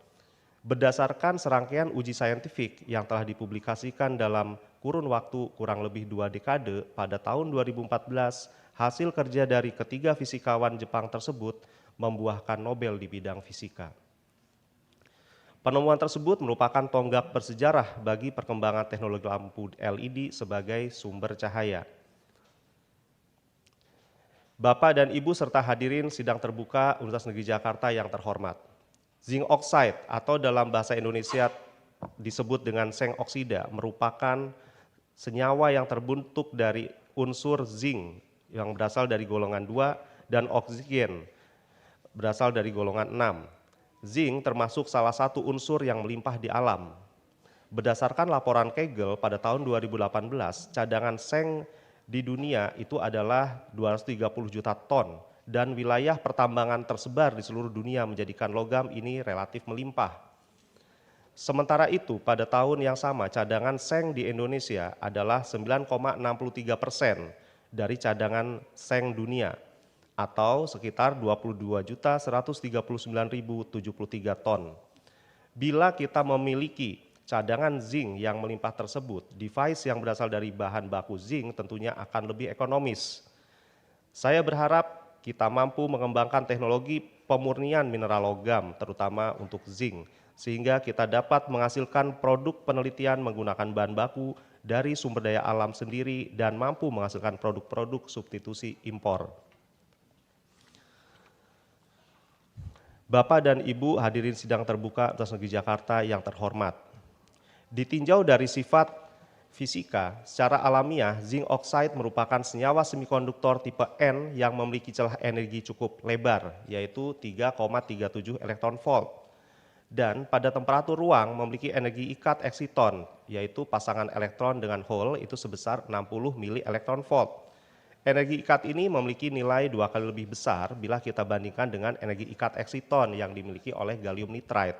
E: Berdasarkan serangkaian uji saintifik yang telah dipublikasikan dalam kurun waktu kurang lebih 2 dekade, pada tahun 2014, hasil kerja dari ketiga fisikawan Jepang tersebut membuahkan Nobel di bidang fisika. Penemuan tersebut merupakan tonggak bersejarah bagi perkembangan teknologi lampu LED sebagai sumber cahaya. Bapak dan Ibu serta hadirin sidang terbuka Universitas Negeri Jakarta yang terhormat. Zinc oxide atau dalam bahasa Indonesia disebut dengan seng oksida merupakan senyawa yang terbentuk dari unsur zinc yang berasal dari golongan 2 dan oksigen berasal dari golongan 6. Zinc termasuk salah satu unsur yang melimpah di alam. Berdasarkan laporan Kegel pada tahun 2018, cadangan seng di dunia itu adalah 230 juta ton dan wilayah pertambangan tersebar di seluruh dunia menjadikan logam ini relatif melimpah. Sementara itu, pada tahun yang sama cadangan seng di Indonesia adalah 9,63% dari cadangan seng dunia atau sekitar 22.139.073 ton. Bila kita memiliki cadangan zinc yang melimpah tersebut, device yang berasal dari bahan baku zinc tentunya akan lebih ekonomis. Saya berharap kita mampu mengembangkan teknologi pemurnian mineral logam, terutama untuk zinc, sehingga kita dapat menghasilkan produk penelitian menggunakan bahan baku dari sumber daya alam sendiri dan mampu menghasilkan produk-produk substitusi impor. Bapak dan Ibu hadirin sidang terbuka Universitas Negeri Jakarta yang terhormat. Ditinjau dari sifat fisika, secara alamiah zinc oxide merupakan senyawa semikonduktor tipe N yang memiliki celah energi cukup lebar, yaitu 3,37 elektron volt. Dan pada temperatur ruang memiliki energi ikat eksiton, yaitu pasangan elektron dengan hole itu sebesar 60 mili elektron volt. Energi ikat ini memiliki nilai 2 kali lebih besar bila kita bandingkan dengan energi ikat eksiton yang dimiliki oleh gallium nitride.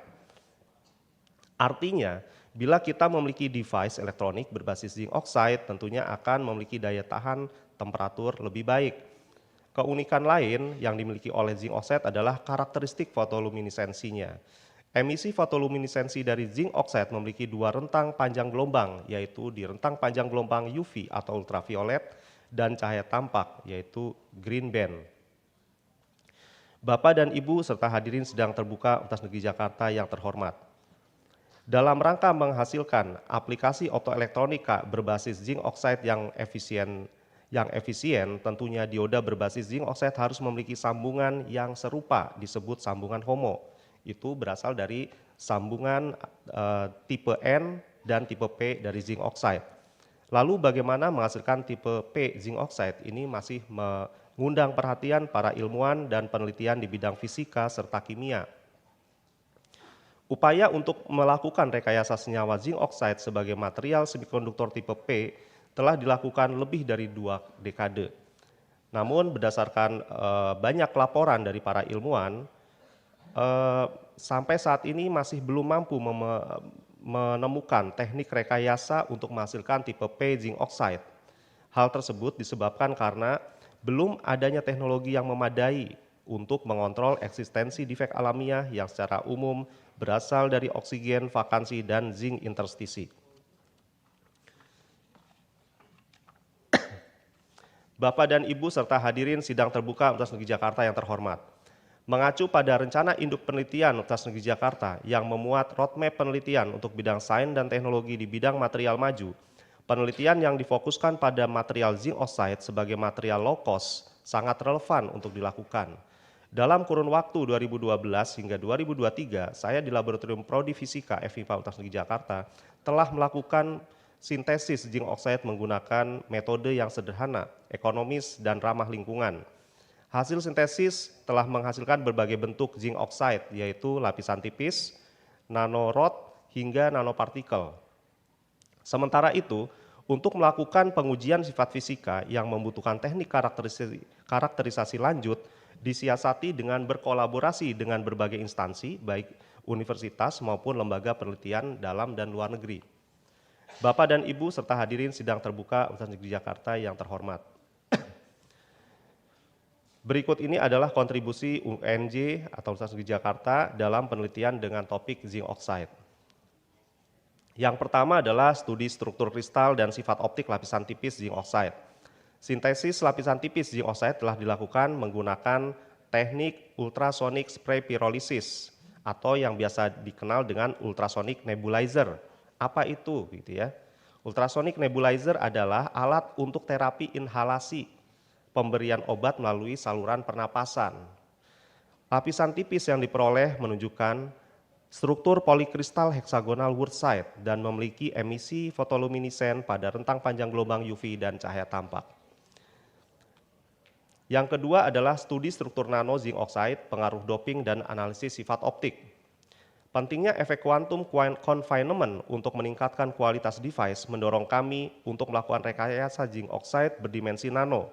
E: Artinya, bila kita memiliki device elektronik berbasis zinc oxide tentunya akan memiliki daya tahan temperatur lebih baik. Keunikan lain yang dimiliki oleh zinc oxide adalah karakteristik fotoluminesensinya. Emisi fotoluminesensi dari zinc oxide memiliki dua rentang panjang gelombang, yaitu di rentang panjang gelombang UV atau ultraviolet dan cahaya tampak, yaitu green band. Bapak dan Ibu serta hadirin sidang terbuka Universitas Negeri Jakarta yang terhormat. Dalam rangka menghasilkan aplikasi optoelektronika berbasis zinc oxide yang efisien, tentunya dioda berbasis zinc oxide harus memiliki sambungan yang serupa disebut sambungan HOMO. Itu berasal dari sambungan tipe N dan tipe P dari zinc oxide. Lalu bagaimana menghasilkan tipe P zinc oxide? Ini masih mengundang perhatian para ilmuwan dan penelitian di bidang fisika serta kimia. Upaya untuk melakukan rekayasa senyawa zinc oxide sebagai material semikonduktor tipe P telah dilakukan lebih dari 2 dekade. Namun berdasarkan banyak laporan dari para ilmuwan, sampai saat ini masih belum mampu menemukan teknik rekayasa untuk menghasilkan tipe P zinc oxide. Hal tersebut disebabkan karena belum adanya teknologi yang memadai untuk mengontrol eksistensi defek alamiah yang secara umum berasal dari oksigen, vakansi, dan zinc interstisi. Bapak dan Ibu serta hadirin sidang terbuka Universitas Negeri Jakarta yang terhormat. Mengacu pada rencana induk penelitian Universitas Negeri Jakarta yang memuat roadmap penelitian untuk bidang sains dan teknologi di bidang material maju, penelitian yang difokuskan pada material zinc oxide sebagai material low cost sangat relevan untuk dilakukan. Dalam kurun waktu 2012 hingga 2023, saya di Laboratorium Prodi Fisika FMIPA Universitas Negeri Jakarta telah melakukan sintesis zinc oxide menggunakan metode yang sederhana, ekonomis, dan ramah lingkungan. Hasil sintesis telah menghasilkan berbagai bentuk zinc oxide, yaitu lapisan tipis, nanorod, hingga nanopartikel. Sementara itu, untuk melakukan pengujian sifat fisika yang membutuhkan teknik karakterisasi lanjut, disiasati dengan berkolaborasi dengan berbagai instansi, baik universitas maupun lembaga penelitian dalam dan luar negeri. Bapak dan Ibu serta hadirin sidang terbuka Universitas Negeri Jakarta yang terhormat. Berikut ini adalah kontribusi UNJ atau Universitas Negeri Jakarta dalam penelitian dengan topik zinc oxide. Yang pertama adalah studi struktur kristal dan sifat optik lapisan tipis zinc oxide. Sintesis lapisan tipis zinc oxide telah dilakukan menggunakan teknik ultrasonic spray pyrolysis atau yang biasa dikenal dengan ultrasonic nebulizer. Apa itu gitu ya? Ultrasonic nebulizer adalah alat untuk terapi inhalasi, pemberian obat melalui saluran pernapasan. Lapisan tipis yang diperoleh menunjukkan struktur polikristal heksagonal Wurtzite dan memiliki emisi fotoluminesen pada rentang panjang gelombang UV dan cahaya tampak. Yang kedua adalah studi struktur nano zinc oxide, pengaruh doping dan analisis sifat optik. Pentingnya efek quantum confinement untuk meningkatkan kualitas device mendorong kami untuk melakukan rekayasa zinc oxide berdimensi nano.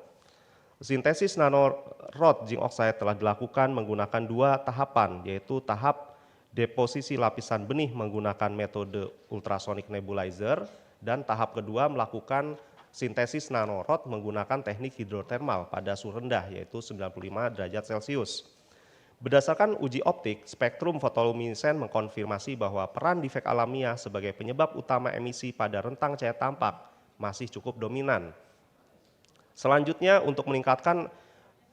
E: Sintesis nanorod zinc oxide telah dilakukan menggunakan dua tahapan, yaitu tahap deposisi lapisan benih menggunakan metode ultrasonic nebulizer dan tahap kedua melakukan sintesis nanorod menggunakan teknik hidrotermal pada suhu rendah yaitu 95 derajat Celcius. Berdasarkan uji optik, spektrum fotoluminesen mengkonfirmasi bahwa peran difek alamiah sebagai penyebab utama emisi pada rentang cahaya tampak masih cukup dominan. Selanjutnya, untuk meningkatkan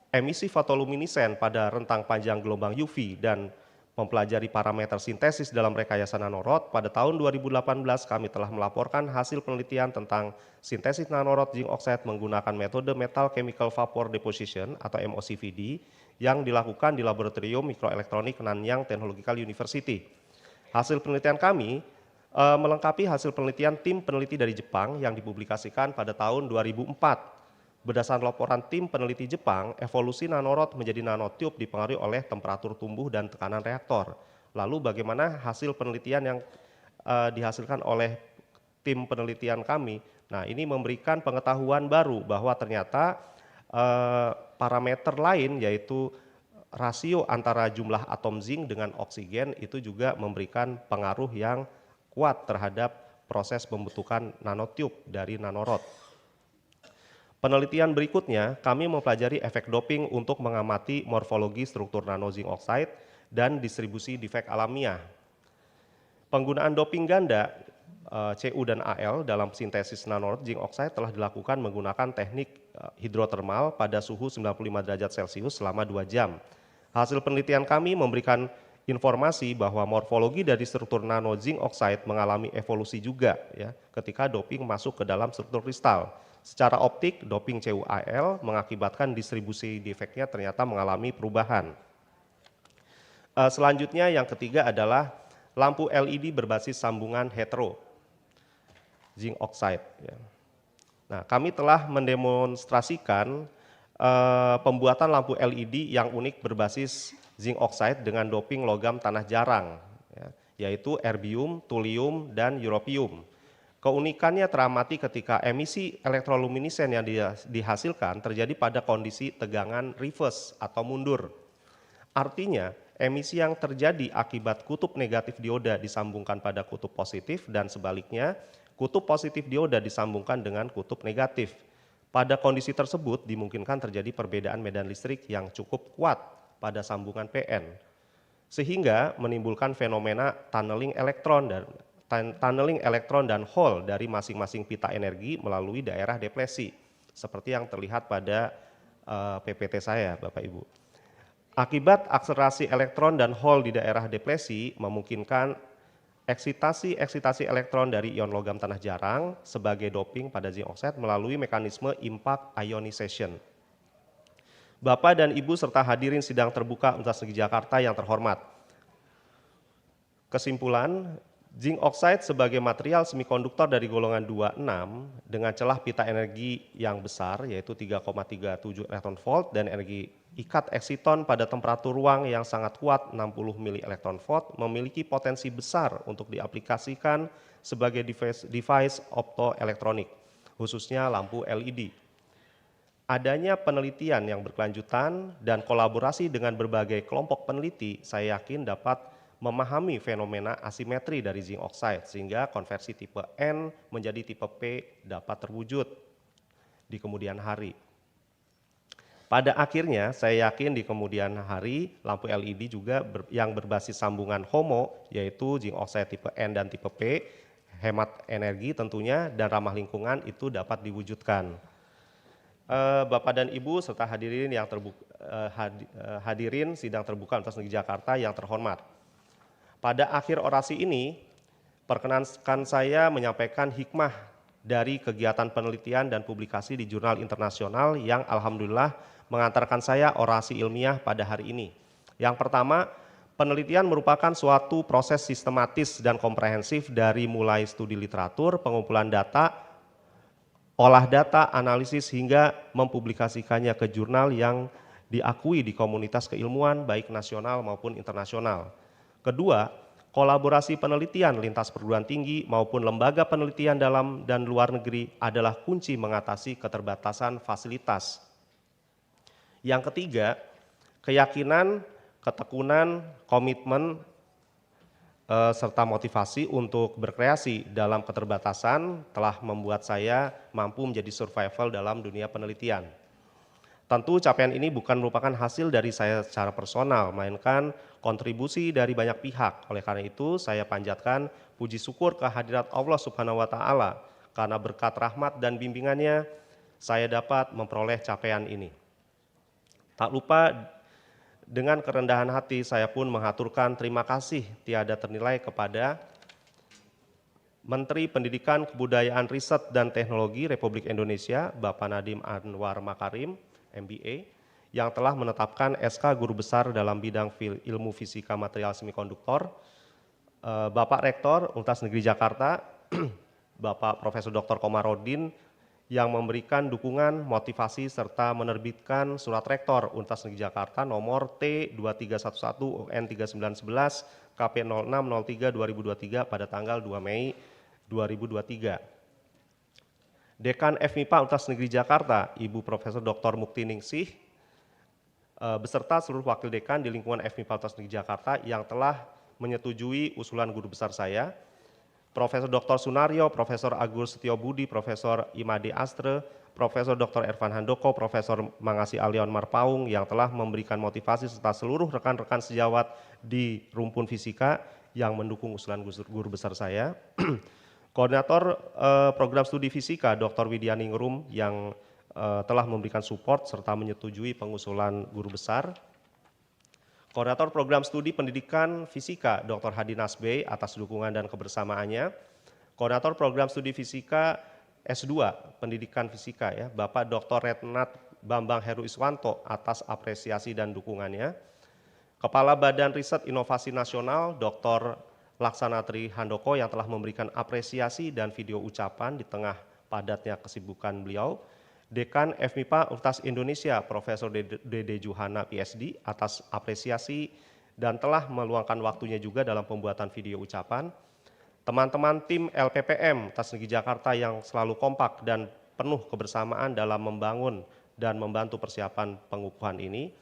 E: emisi fotoluminesen pada rentang panjang gelombang UV dan mempelajari parameter sintesis dalam rekayasa nanorod, pada tahun 2018 kami telah melaporkan hasil penelitian tentang sintesis nanorod zinc oxide menggunakan metode Metal Chemical Vapor Deposition atau MOCVD yang dilakukan di Laboratorium Mikroelektronik Nanyang Technological University. Hasil penelitian kami melengkapi hasil penelitian tim peneliti dari Jepang yang dipublikasikan pada tahun 2004. Berdasarkan laporan tim peneliti Jepang, evolusi nanorod menjadi nanotube dipengaruhi oleh temperatur tumbuh dan tekanan reaktor. Lalu bagaimana hasil penelitian yang dihasilkan oleh tim penelitian kami? Nah, ini memberikan pengetahuan baru bahwa ternyata parameter lain yaitu rasio antara jumlah atom zinc dengan oksigen itu juga memberikan pengaruh yang kuat terhadap proses pembentukan nanotube dari nanorod. Penelitian berikutnya, kami mempelajari efek doping untuk mengamati morfologi struktur nano zinc oxide dan distribusi difek alamiah. Penggunaan doping ganda Cu dan Al dalam sintesis nanorod zinc oxide telah dilakukan menggunakan teknik hidrotermal pada suhu 95 derajat Celcius selama 2 jam. Hasil penelitian kami memberikan informasi bahwa morfologi dari struktur nano zinc oxide mengalami evolusi juga ya, ketika doping masuk ke dalam struktur kristal. Secara optik, doping CuAl mengakibatkan distribusi defeknya ternyata mengalami perubahan. Selanjutnya yang ketiga adalah lampu LED berbasis sambungan hetero zinc oxide. Nah, kami telah mendemonstrasikan pembuatan lampu LED yang unik berbasis zinc oxide dengan doping logam tanah jarang, yaitu erbium, thulium, dan europium. Keunikannya teramati ketika emisi elektroluminesen yang dihasilkan terjadi pada kondisi tegangan reverse atau mundur. Artinya, emisi yang terjadi akibat kutub negatif dioda disambungkan pada kutub positif dan sebaliknya, kutub positif dioda disambungkan dengan kutub negatif. Pada kondisi tersebut dimungkinkan terjadi perbedaan medan listrik yang cukup kuat pada sambungan PN, sehingga menimbulkan fenomena tunneling elektron dan hole dari masing-masing pita energi melalui daerah depresi, seperti yang terlihat pada PPT saya, Bapak Ibu. Akibat akselerasi elektron dan hole di daerah depresi memungkinkan eksitasi elektron dari ion logam tanah jarang sebagai doping pada zinc oxide melalui mekanisme impact ionization. Bapak dan Ibu serta hadirin sidang terbuka Universitas Negeri Jakarta yang terhormat. Kesimpulan, zinc oxide sebagai material semikonduktor dari golongan 26 dengan celah pita energi yang besar yaitu 3,37 elektron volt dan energi ikat eksiton pada temperatur ruang yang sangat kuat 60 mili elektron volt memiliki potensi besar untuk diaplikasikan sebagai device optoelektronik, khususnya lampu LED. Adanya penelitian yang berkelanjutan dan kolaborasi dengan berbagai kelompok peneliti, saya yakin dapat memahami fenomena asimetri dari zinc oxide sehingga konversi tipe N menjadi tipe P dapat terwujud di kemudian hari. Pada akhirnya saya yakin di kemudian hari lampu LED juga yang berbasis sambungan HOMO yaitu zinc oxide tipe N dan tipe P hemat energi tentunya dan ramah lingkungan itu dapat diwujudkan. Bapak dan Ibu serta hadirin yang hadirin sidang terbuka Universitas Negeri Jakarta yang terhormat. Pada akhir orasi ini, perkenankan saya menyampaikan hikmah dari kegiatan penelitian dan publikasi di jurnal internasional yang alhamdulillah mengantarkan saya orasi ilmiah pada hari ini. Yang pertama, penelitian merupakan suatu proses sistematis dan komprehensif dari mulai studi literatur, pengumpulan data, olah data, analisis, hingga mempublikasikannya ke jurnal yang diakui di komunitas keilmuan baik nasional maupun internasional. Kedua, kolaborasi penelitian lintas perguruan tinggi maupun lembaga penelitian dalam dan luar negeri adalah kunci mengatasi keterbatasan fasilitas. Yang ketiga, keyakinan, ketekunan, komitmen, serta motivasi untuk berkreasi dalam keterbatasan telah membuat saya mampu menjadi survival dalam dunia penelitian. Tentu capaian ini bukan merupakan hasil dari saya secara personal, melainkan kontribusi dari banyak pihak. Oleh karena itu, saya panjatkan puji syukur kehadirat Allah Subhanahu wa Ta'ala, karena berkat rahmat dan bimbingannya saya dapat memperoleh capaian ini. Tak lupa, dengan kerendahan hati saya pun mengaturkan terima kasih tiada ternilai kepada Menteri Pendidikan, Kebudayaan, Riset, dan Teknologi Republik Indonesia, Bapak Nadiem Anwar Makarim, MBA, yang telah menetapkan SK Guru Besar dalam bidang ilmu fisika material semikonduktor, Bapak Rektor Universitas Negeri Jakarta, Bapak Profesor Dr. Komarudin, yang memberikan dukungan, motivasi, serta menerbitkan surat rektor Universitas Negeri Jakarta nomor T2311 UN 3911 KP 0603 2023 pada tanggal 2 Mei 2023. Dekan FMIPA Universitas Negeri Jakarta, Ibu Profesor Dr. Mukti Ningsih, beserta seluruh wakil dekan di lingkungan FMIPA Universitas Negeri Jakarta yang telah menyetujui usulan guru besar saya, Profesor Dr. Sunario, Profesor Agus Setiobudi, Profesor Imade Astre, Profesor Dr. Ervan Handoko, Profesor Mangasi Alion Marpaung yang telah memberikan motivasi serta seluruh rekan-rekan sejawat di rumpun fisika yang mendukung usulan guru besar saya. Koordinator program studi fisika Dr. Widiani Ngrum yang telah memberikan support serta menyetujui pengusulan guru besar. Koordinator program studi pendidikan fisika Dr. Hadi Nasbey atas dukungan dan kebersamaannya. Koordinator program studi fisika S2 pendidikan fisika ya, Bapak Dr. Retnat Bambang Heru Iswanto atas apresiasi dan dukungannya. Kepala Badan Riset Inovasi Nasional Dr. Laksana Tri Handoko yang telah memberikan apresiasi dan video ucapan di tengah padatnya kesibukan beliau. Dekan FMIPA Universitas Indonesia Profesor Dede Juhana PhD atas apresiasi dan telah meluangkan waktunya juga dalam pembuatan video ucapan. Teman-teman tim LPPM Universitas Negeri Jakarta yang selalu kompak dan penuh kebersamaan dalam membangun dan membantu persiapan pengukuhan ini.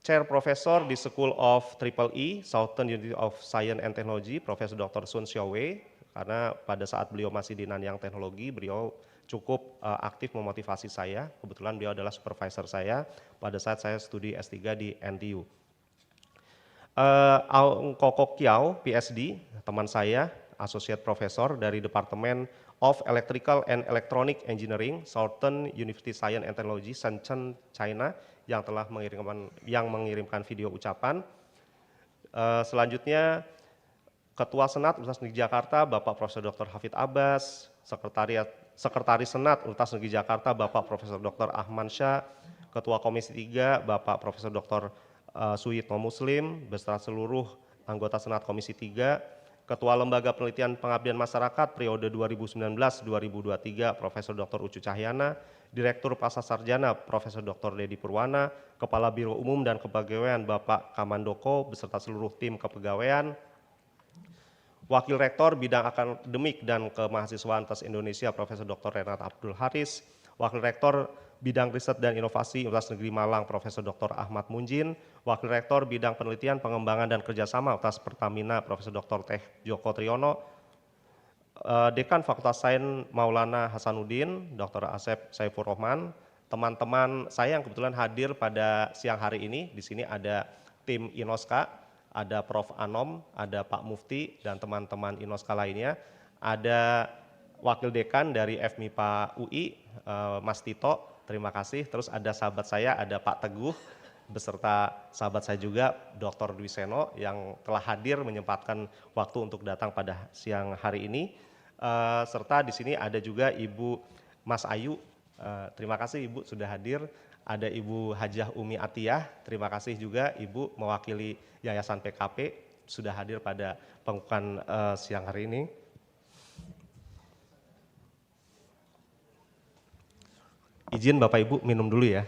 E: Chair Professor di School of EEE, Southern University of Science and Technology, Profesor Dr. Sun Xiaowei, karena pada saat beliau masih di Nanyang Teknologi, beliau cukup aktif memotivasi saya. Kebetulan beliau adalah supervisor saya pada saat saya studi S3 di NTU. Aung Koko Kiau, PhD, teman saya, Associate Professor dari Departemen of Electrical and Electronic Engineering, Southern University Science and Technology, Shenzhen, China, yang telah mengirimkan video ucapan. Selanjutnya, Ketua Senat Universitas Negeri Jakarta, Bapak Profesor Dr. Hafid Abbas, Sekretaris Senat Universitas Negeri Jakarta, Bapak Profesor Dr. Ahman Syah, Ketua Komisi 3, Bapak Profesor Dr. Suyitno Muslim, beserta seluruh anggota Senat Komisi 3, Ketua Lembaga Penelitian Pengabdian Masyarakat periode 2019-2023, Profesor Dr. Ucu Cahyana, Direktur Pascasarjana Profesor Dr. Dedi Purwana, Kepala Biro Umum dan Kepegawaian Bapak Kamandoko, beserta seluruh tim kepegawaian, Wakil Rektor Bidang Akademik dan Kemahasiswaan Universitas Indonesia Profesor Dr. Renat Abdul Haris, Wakil Rektor Bidang Riset dan Inovasi Universitas Negeri Malang Profesor Dr. Ahmad Munjin, Wakil Rektor Bidang Penelitian Pengembangan dan Kerjasama Universitas Pertamina Profesor Dr. Teh Joko Triyono, Dekan Fakultas Sains Maulana Hasanuddin, Dr. Asep Saifur Rahman, teman-teman saya yang kebetulan hadir pada siang hari ini. Di sini ada tim Inoska, ada Prof. Anom, ada Pak Mufti, dan teman-teman Inoska lainnya. Ada Wakil Dekan dari FMIPA UI, Mas Tito, terima kasih. Terus ada sahabat saya, ada Pak Teguh, beserta sahabat saya juga Dr. Dwi Seno yang telah hadir menyempatkan waktu untuk datang pada siang hari ini. Serta di sini ada juga Ibu Mas Ayu, terima kasih Ibu sudah hadir. Ada Ibu Hajah Umi Atiyah, terima kasih juga Ibu mewakili Yayasan PKP sudah hadir pada pengukuhan siang hari ini. Izin Bapak Ibu minum dulu ya.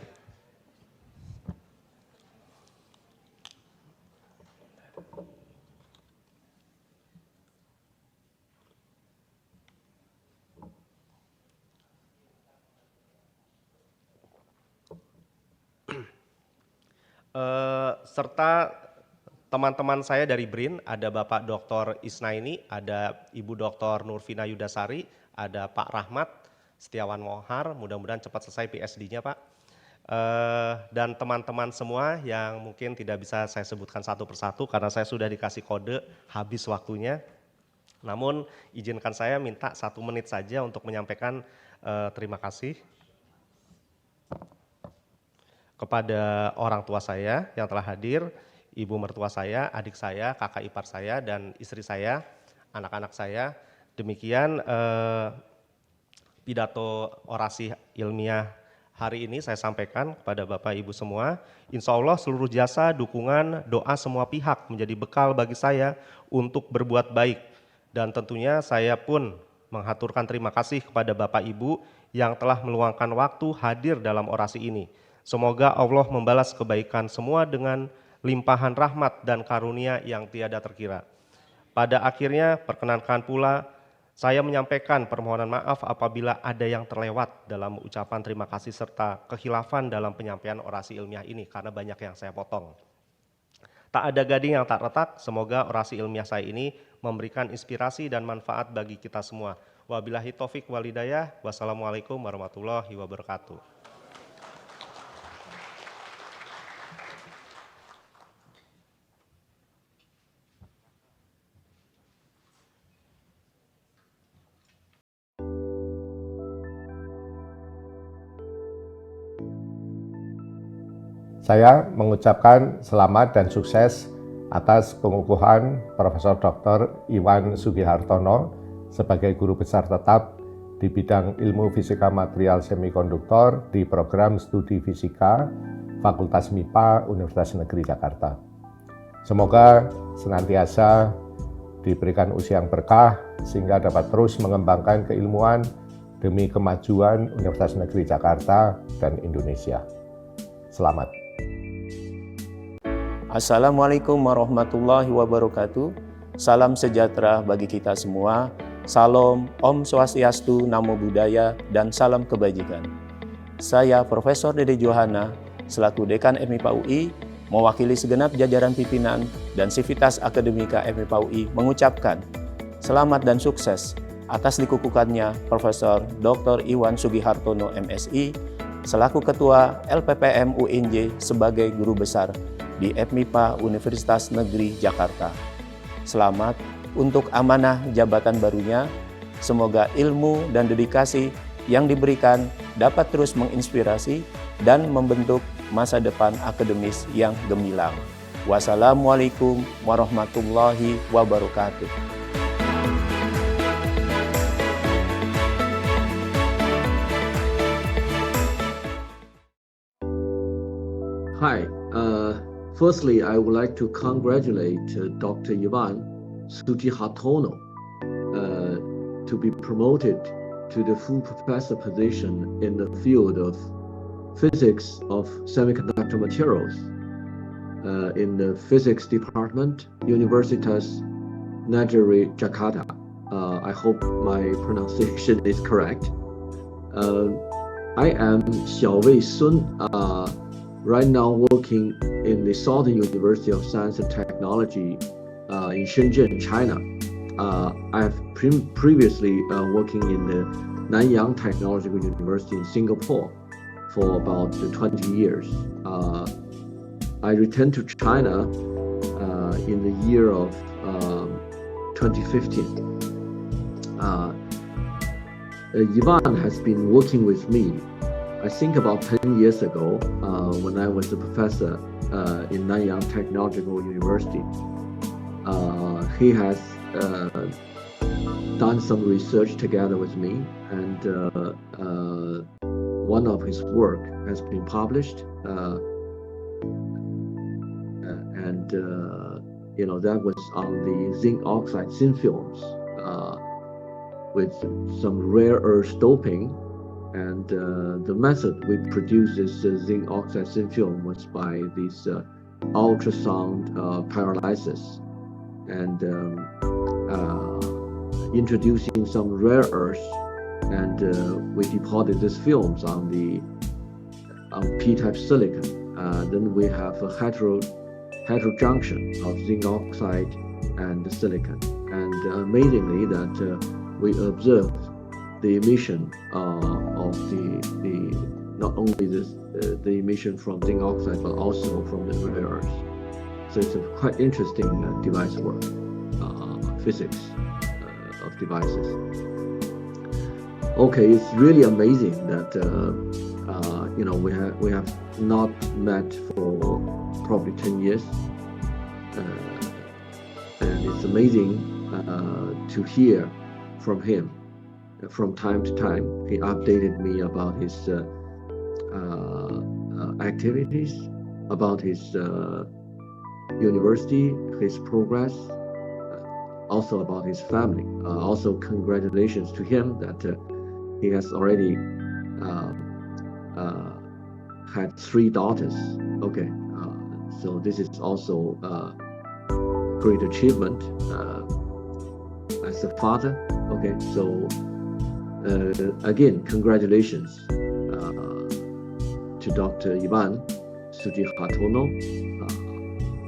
E: Serta teman-teman saya dari BRIN, ada Bapak Dr. Isnaini, ada Ibu Dr. Nurvina Yudasari, ada Pak Rahmat Setiawan Mohar, mudah-mudahan cepat selesai PSD-nya Pak. Dan teman-teman semua yang mungkin tidak bisa saya sebutkan satu persatu karena saya sudah dikasih kode habis waktunya. Namun izinkan saya minta 1 menit saja untuk menyampaikan terima kasih kepada orang tua saya yang telah hadir, ibu mertua saya, adik saya, kakak ipar saya, dan istri saya, anak-anak saya. Demikian pidato orasi ilmiah hari ini saya sampaikan kepada Bapak Ibu semua. Insya Allah seluruh jasa, dukungan, doa semua pihak menjadi bekal bagi saya untuk berbuat baik. Dan tentunya saya pun menghaturkan terima kasih kepada Bapak Ibu yang telah meluangkan waktu hadir dalam orasi ini. Semoga Allah membalas kebaikan semua dengan limpahan rahmat dan karunia yang tiada terkira. Pada akhirnya perkenankan pula saya menyampaikan permohonan maaf apabila ada yang terlewat dalam ucapan terima kasih serta kekhilafan dalam penyampaian orasi ilmiah ini karena banyak yang saya potong. Tak ada gading yang tak retak, semoga orasi ilmiah saya ini memberikan inspirasi dan manfaat bagi kita semua. Wabillahi taufik wal hidayah. Wassalamualaikum warahmatullahi wabarakatuh.
F: Saya mengucapkan selamat dan sukses atas pengukuhan Profesor Dr. Iwan Sugihartono sebagai guru besar tetap di bidang ilmu fisika material semikonduktor di program studi fisika Fakultas MIPA Universitas Negeri Jakarta. Semoga senantiasa diberikan usia yang berkah sehingga dapat terus mengembangkan keilmuan demi kemajuan Universitas Negeri Jakarta dan Indonesia. Selamat.
G: Assalamualaikum warahmatullahi wabarakatuh. Salam sejahtera bagi kita semua. Salam, Om Swastiastu, Namo Buddhaya, dan salam kebajikan. Saya Profesor Dede Johana, selaku Dekan MIPA UI, mewakili segenap jajaran pimpinan dan Sivitas Akademika MIPA UI mengucapkan selamat dan sukses atas dikukuhkannya Profesor Dr. Iwan Sugihartono MSI selaku Ketua LPPM UNJ sebagai Guru Besar di FMIPA Universitas Negeri Jakarta. Selamat untuk amanah jabatan barunya. Semoga ilmu dan dedikasi yang diberikan dapat terus menginspirasi dan membentuk masa depan akademis yang gemilang. Wassalamualaikum warahmatullahi wabarakatuh.
H: Hi. Firstly, I would like to congratulate Dr. Iwan Sugihartono to be promoted to the full professor position in the field of physics of semiconductor materials in the physics department, Universitas Negeri Jakarta. I hope my pronunciation is correct. I am Xiaowei Sun. Right now working in the Southern University of Science and Technology in Shenzhen, China. I have previously working in the Nanyang Technological University in Singapore for about 20 years. I returned to China in the year of 2015. Ivan has been working with me, I I think about 10 years ago, when I was a professor in Nanyang Technological University, he has done some research together with me, and one of his work has been published, and that was on the zinc oxide thin films with some rare earth doping. And the method we produce this zinc oxide thin film was by this ultrasound pyrolysis, and introducing some rare earths, and we deposit these films on P-type silicon. Then we have a heterojunction of zinc oxide and silicon, and amazingly that we observed the emission of the not only the emission from zinc oxide but also from the rare earths. So it's a quite interesting device work, physics of devices. Okay, it's really amazing that we have not met for probably 10 years, and it's amazing to hear from him. From time to time, he updated me about his activities, about his university, his progress, also about his family. Also, congratulations to him that he has already had 3 daughters. Okay, so this is also a great achievement as a father. Okay, so again, congratulations to Dr. Ivan Sugihartono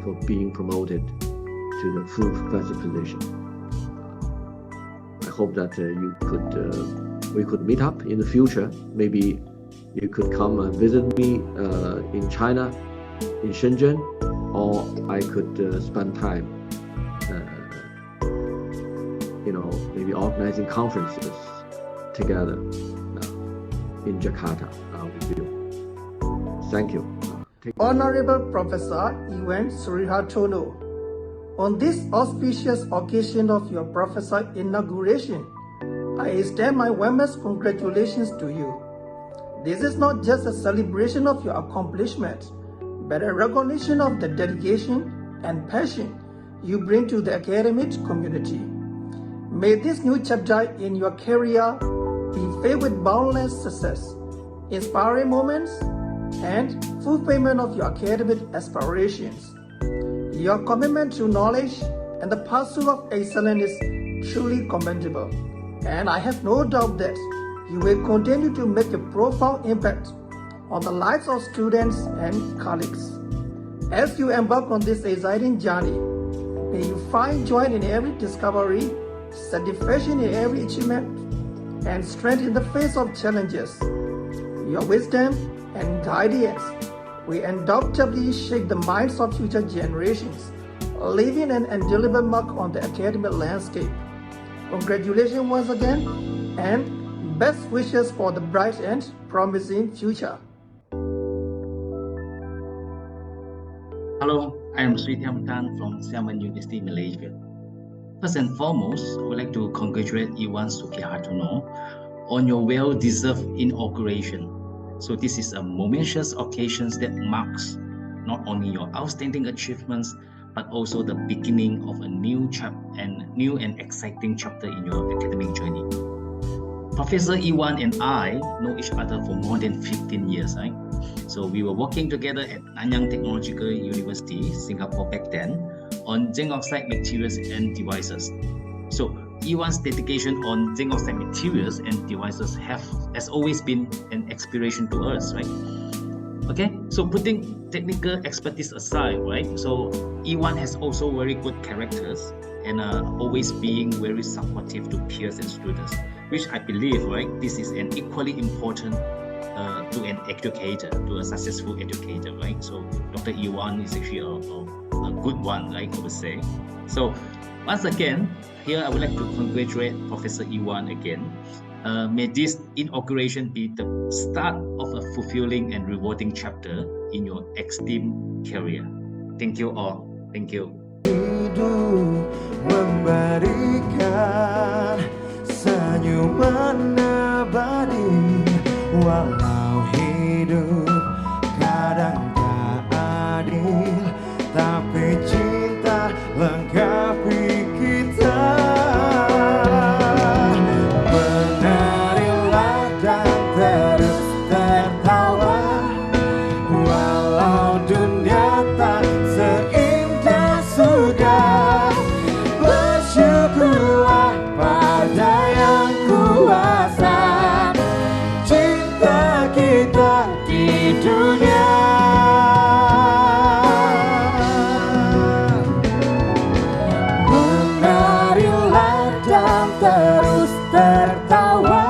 H: for being promoted to the full professor position. I hope that we could meet up in the future. Maybe you could come and visit me in China, in Shenzhen, or I could spend time, maybe organizing conferences together in Jakarta with you. Thank you.
I: Honorable Professor Iwan Sugihartono, on this auspicious occasion of your professor inauguration, I extend my warmest congratulations to you. This is not just a celebration of your accomplishments, but a recognition of the dedication and passion you bring to the academic community. May this new chapter in your career be filled with boundless success, inspiring moments, and fulfillment of your academic aspirations. Your commitment to knowledge and the pursuit of excellence is truly commendable, and I have no doubt that you will continue to make a profound impact on the lives of students and colleagues. As you embark on this exciting journey, may you find joy in every discovery, satisfaction in every achievement, and strength in the face of challenges. Your wisdom and guidance will undoubtedly shape the minds of future generations, leaving an indelible mark on the academic landscape. Congratulations once again, and best wishes for the bright and promising future.
J: Hello, I am Sri Thiam from Xiamen University, Malaysia. First and foremost, I would like to congratulate Iwan Sugihartono on your well-deserved inauguration. So this is a momentous occasion that marks not only your outstanding achievements, but also the beginning of a new and exciting chapter in your academic journey. Professor Iwan and I know each other for more than 15 years, right? So we were working together at Nanyang Technological University, Singapore back then, on zinc oxide materials and devices. So Iwan's dedication on zinc oxide materials and devices has always been an inspiration to us, right? Okay, so putting technical expertise aside, right? So Iwan has also very good characters and always being very supportive to peers and students, which I believe, right, this is an equally important to an educator, to a successful educator, right? So Dr. Iwan is actually a good one, right, I would say. So once again, here I would like to congratulate Professor Iwan again. May this inauguration be the start of a fulfilling and rewarding chapter in your esteemed career. Thank you all. Thank you.
K: Hidup memberikan senyuman abadi, walau hidup kadang tak adil, tapi cinta lengkapi kita. Menarilah dan terus tertawa, walau dunia tak seindah sudah. Bersyukurlah pada yang kuasa, cinta kita di dunia. Menarilah dan terus tertawa,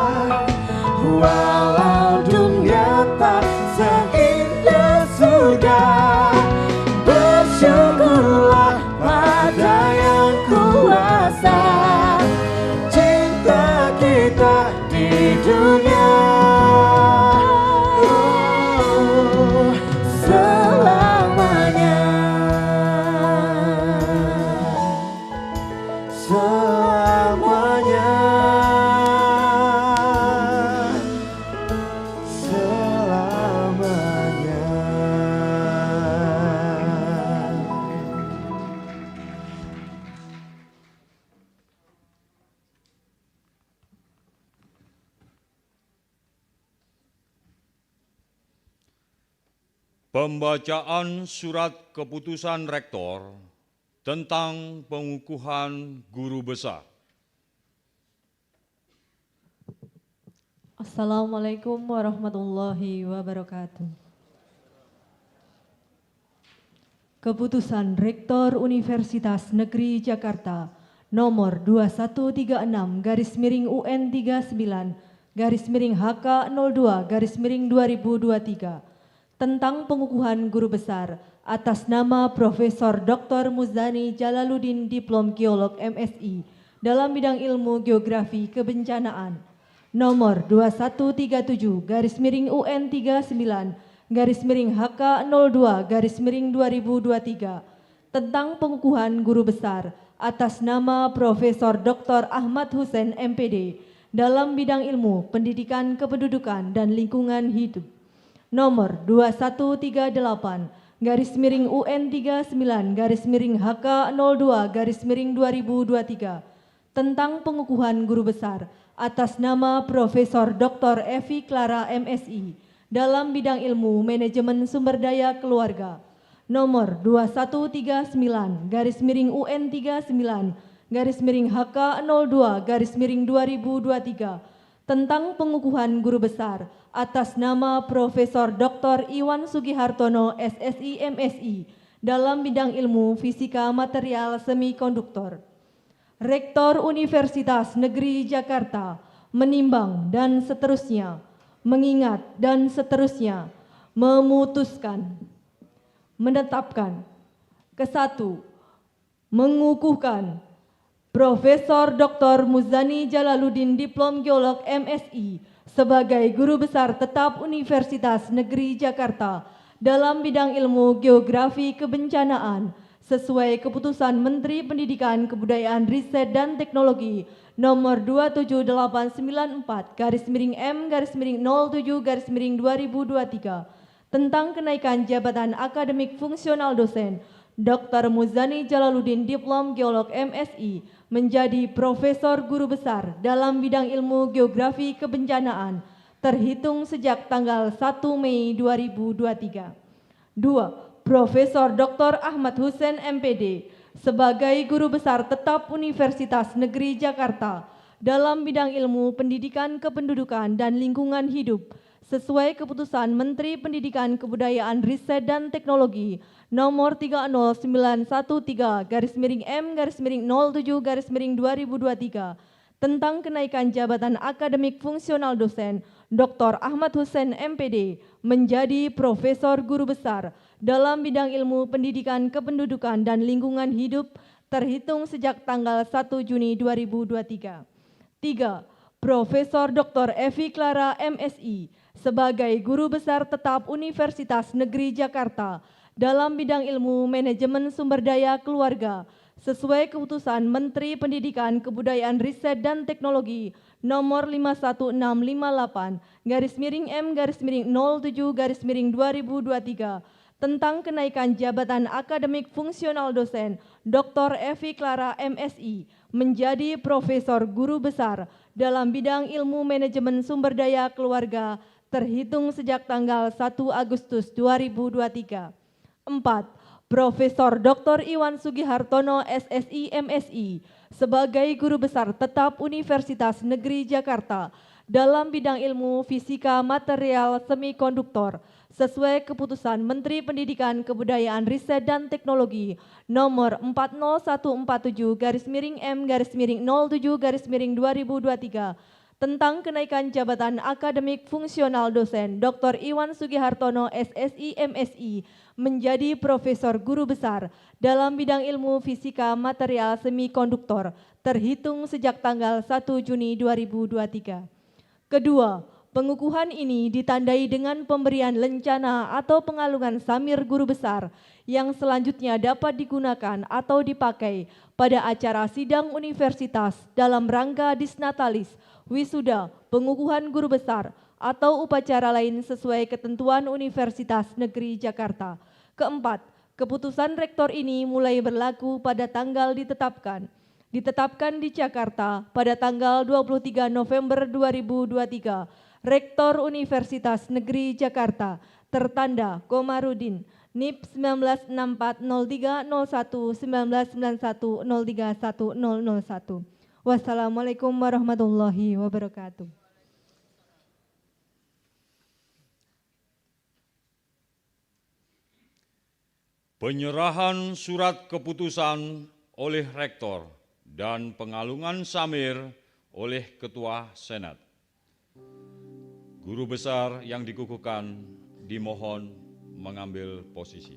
K: walau dunia tak seindah sudah. Bersyukurlah pada yang kuasa, cinta kita di dunia. Selamanya, selamanya, selamanya.
B: Pembacaan surat keputusan Rektor tentang pengukuhan guru besar.
L: Assalamualaikum warahmatullahi wabarakatuh. Keputusan Rektor Universitas Negeri Jakarta nomor 2136/UN 39/HK02/2023 tentang pengukuhan guru besar atas nama Profesor Dr. Muzani Jalaluddin Diplom Geolog MSI dalam bidang ilmu geografi kebencanaan nomor 2137/UN 39/HK02/2023 tentang pengukuhan guru besar atas nama Profesor Dr. Ahmad Hussein MPD dalam bidang ilmu pendidikan kependudukan dan lingkungan hidup nomor 2138/UN 39/HK02/2023 tentang pengukuhan guru besar atas nama Profesor Dr. Evi Clara MSI dalam bidang ilmu manajemen sumber daya keluarga nomor 2139/UN 39/HK02/2023 tentang pengukuhan guru besar atas nama Profesor Dr. Iwan Sugihartono SSI MSI dalam bidang ilmu fisika material semikonduktor. Rektor Universitas Negeri Jakarta menimbang dan seterusnya, mengingat dan seterusnya, memutuskan, menetapkan, ke-1, mengukuhkan Profesor Dr. Muzani Jalaluddin Diplom Geolog MSI sebagai guru besar tetap Universitas Negeri Jakarta dalam bidang ilmu geografi kebencanaan sesuai keputusan Menteri Pendidikan Kebudayaan Riset dan Teknologi nomor 278/M/07/2023 tentang kenaikan jabatan akademik fungsional dosen Dr. Muzani Jalaluddin Diplom Geolog MSI menjadi Profesor Guru Besar dalam bidang ilmu geografi kebencanaan terhitung sejak tanggal 1 Mei 2023. 2. Profesor Dr. Ahmad Hussein MPD sebagai Guru Besar Tetap Universitas Negeri Jakarta dalam bidang ilmu pendidikan kependudukan dan lingkungan hidup sesuai keputusan Menteri Pendidikan Kebudayaan Riset dan Teknologi nomor 30913/M/07/2023 tentang kenaikan jabatan akademik fungsional dosen Dr. Ahmad Hussein MPD menjadi Profesor Guru Besar dalam bidang ilmu pendidikan kependudukan dan lingkungan hidup terhitung sejak tanggal 1 Juni 2023. 3. Profesor Dr. Evi Clara MSI sebagai Guru Besar Tetap Universitas Negeri Jakarta dalam bidang ilmu manajemen sumber daya keluarga sesuai keputusan Menteri Pendidikan, Kebudayaan, Riset, dan Teknologi nomor 51658-M-07-2023 tentang kenaikan jabatan akademik fungsional dosen Dr. Evi Clara MSI menjadi Profesor Guru Besar dalam bidang ilmu manajemen sumber daya keluarga terhitung sejak tanggal 1 Agustus 2023. 4. Profesor Dr. Iwan Sugihartono SSI MSI sebagai Guru Besar Tetap Universitas Negeri Jakarta dalam bidang ilmu fisika material semikonduktor sesuai keputusan Menteri Pendidikan, Kebudayaan, Riset, dan Teknologi nomor 40147-M-07-2023 tentang kenaikan jabatan akademik fungsional dosen Dr. Iwan Sugihartono SSI MSI menjadi Profesor Guru Besar dalam bidang ilmu fisika material semikonduktor terhitung sejak tanggal 1 Juni 2023. Kedua, pengukuhan ini ditandai dengan pemberian lencana atau pengalungan samir guru besar yang selanjutnya dapat digunakan atau dipakai pada acara sidang universitas dalam rangka disnatalis, wisuda, pengukuhan guru besar, atau upacara lain sesuai ketentuan Universitas Negeri Jakarta. Keempat, keputusan rektor ini mulai berlaku pada tanggal ditetapkan di Jakarta pada tanggal 23 November 2023. Rektor Universitas Negeri Jakarta, tertanda Komarudin, NIP 1964011991031001. Wassalamualaikum warahmatullahi wabarakatuh.
B: Penyerahan surat keputusan oleh Rektor dan pengalungan samir oleh Ketua Senat. Guru besar yang dikukuhkan dimohon mengambil posisi.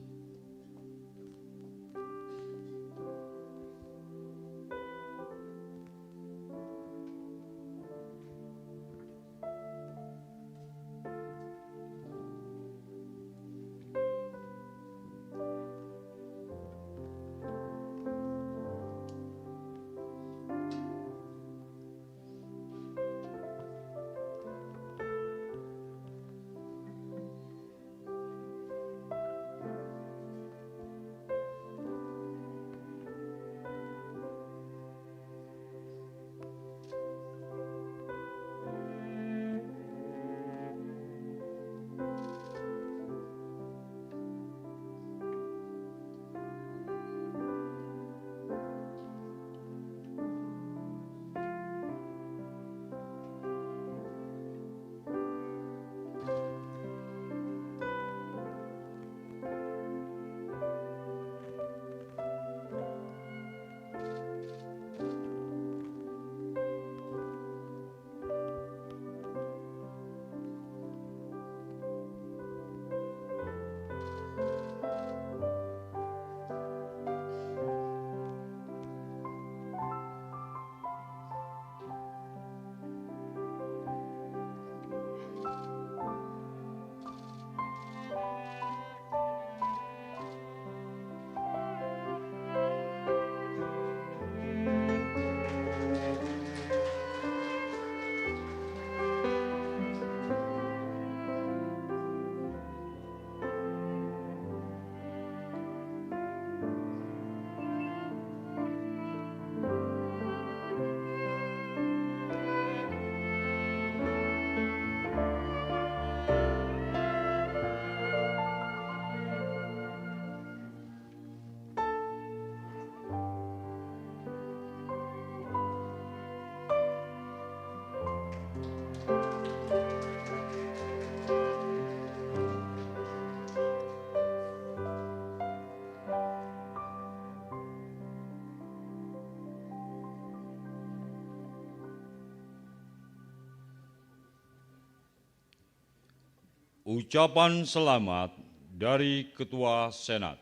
B: Ucapan selamat dari Ketua Senat.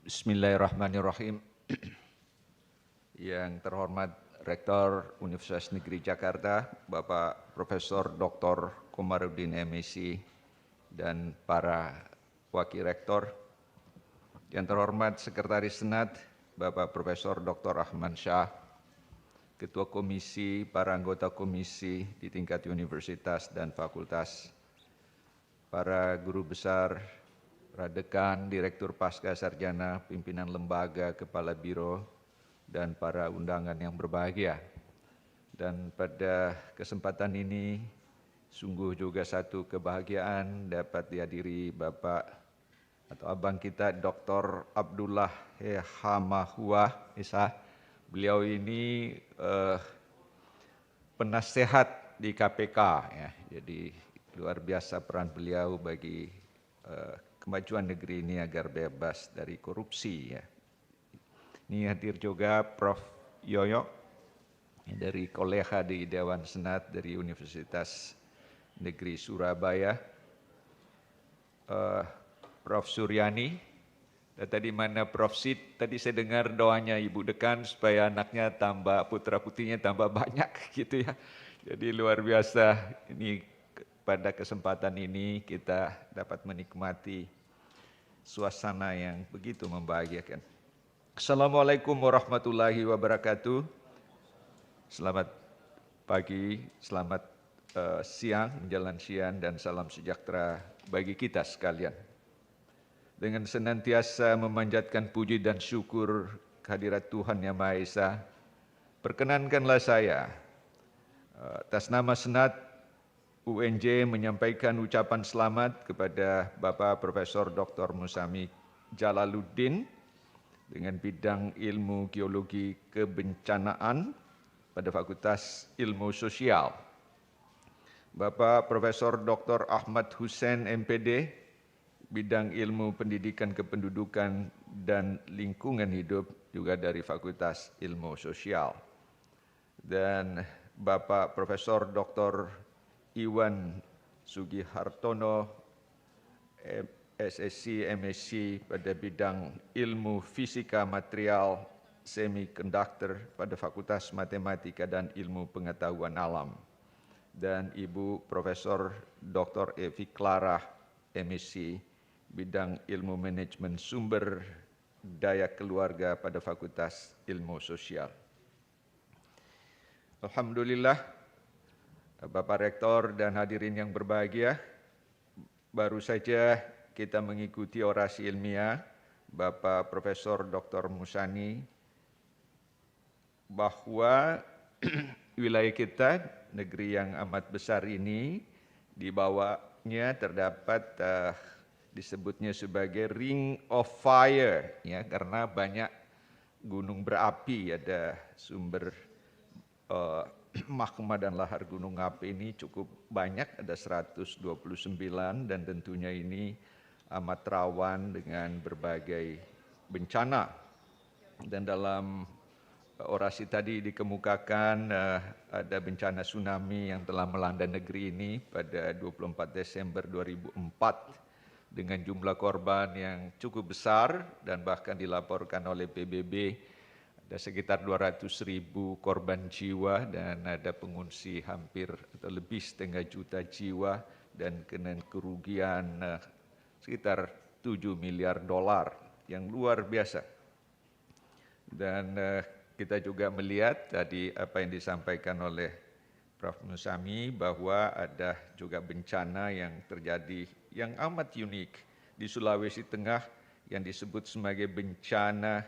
M: Bismillahirrahmanirrahim. Yang terhormat Rektor Universitas Negeri Jakarta, Bapak Profesor Dr. Komarudin MSc, dan para Wakil Rektor. Yang terhormat Sekretaris Senat, Bapak Profesor Dr. Ahmad Syah, Ketua Komisi, para anggota komisi di tingkat universitas dan fakultas, para guru besar, Radekan, Direktur Pasca Sarjana, pimpinan lembaga, kepala biro, dan para undangan yang berbahagia. Dan pada kesempatan ini, sungguh juga satu kebahagiaan dapat dihadiri Bapak atau Abang kita, Dr. Abdullah Hamahua Isa. Beliau ini penasehat di KPK, ya. Jadi luar biasa peran beliau bagi kemajuan negeri ini agar bebas dari korupsi, ya. Ini hadir juga Prof. Yoyo dari Koleha di Dewan Senat dari Universitas Negeri Surabaya, Prof. Suryani, dan tadi mana Prof. Sid, tadi saya dengar doanya Ibu Dekan supaya anaknya tambah, putra putrinya tambah banyak gitu ya. Jadi luar biasa, ini pada kesempatan ini kita dapat menikmati suasana yang begitu membahagiakan. Assalamualaikum warahmatullahi wabarakatuh. Selamat pagi, selamat siang, menjelang siang, dan salam sejahtera bagi kita sekalian. Dengan senantiasa memanjatkan puji dan syukur kehadirat Tuhan Yang Maha Esa, perkenankanlah saya atas nama Senat UNJ menyampaikan ucapan selamat kepada Bapak Profesor Dr. Musami Jalaluddin dengan bidang ilmu geologi kebencanaan pada Fakultas Ilmu Sosial. Bapak Profesor Dr. Ahmad Hussein MPD, bidang ilmu pendidikan kependudukan dan lingkungan hidup juga dari Fakultas Ilmu Sosial. Dan Bapak Profesor Dr. Iwan Sugihartono, SSC, MSc pada bidang ilmu fisika material semiconductor pada Fakultas Matematika dan Ilmu Pengetahuan Alam. Dan Ibu Profesor Dr. Evi Clara, MSc, bidang ilmu manajemen sumber daya keluarga pada Fakultas Ilmu Sosial. Alhamdulillah, Bapak Rektor dan hadirin yang berbahagia, baru saja kita mengikuti orasi ilmiah Bapak Profesor Dr. Musani bahwa wilayah kita, negeri yang amat besar ini, di bawahnya terdapat disebutnya sebagai Ring of Fire, ya, karena banyak gunung berapi, ada sumber magma dan lahar gunung api ini cukup banyak, ada 129, dan tentunya ini amat rawan dengan berbagai bencana. Dan dalam orasi tadi dikemukakan ada bencana tsunami yang telah melanda negeri ini pada 24 Desember 2004 dengan jumlah korban yang cukup besar, dan bahkan dilaporkan oleh PBB ada sekitar 200.000 korban jiwa dan ada pengungsi hampir atau lebih setengah juta jiwa dan kena kerugian sekitar 7 miliar dolar yang luar biasa. Dan kita juga melihat tadi apa yang disampaikan oleh Prof. Musami bahwa ada juga bencana yang terjadi yang amat unik di Sulawesi Tengah yang disebut sebagai bencana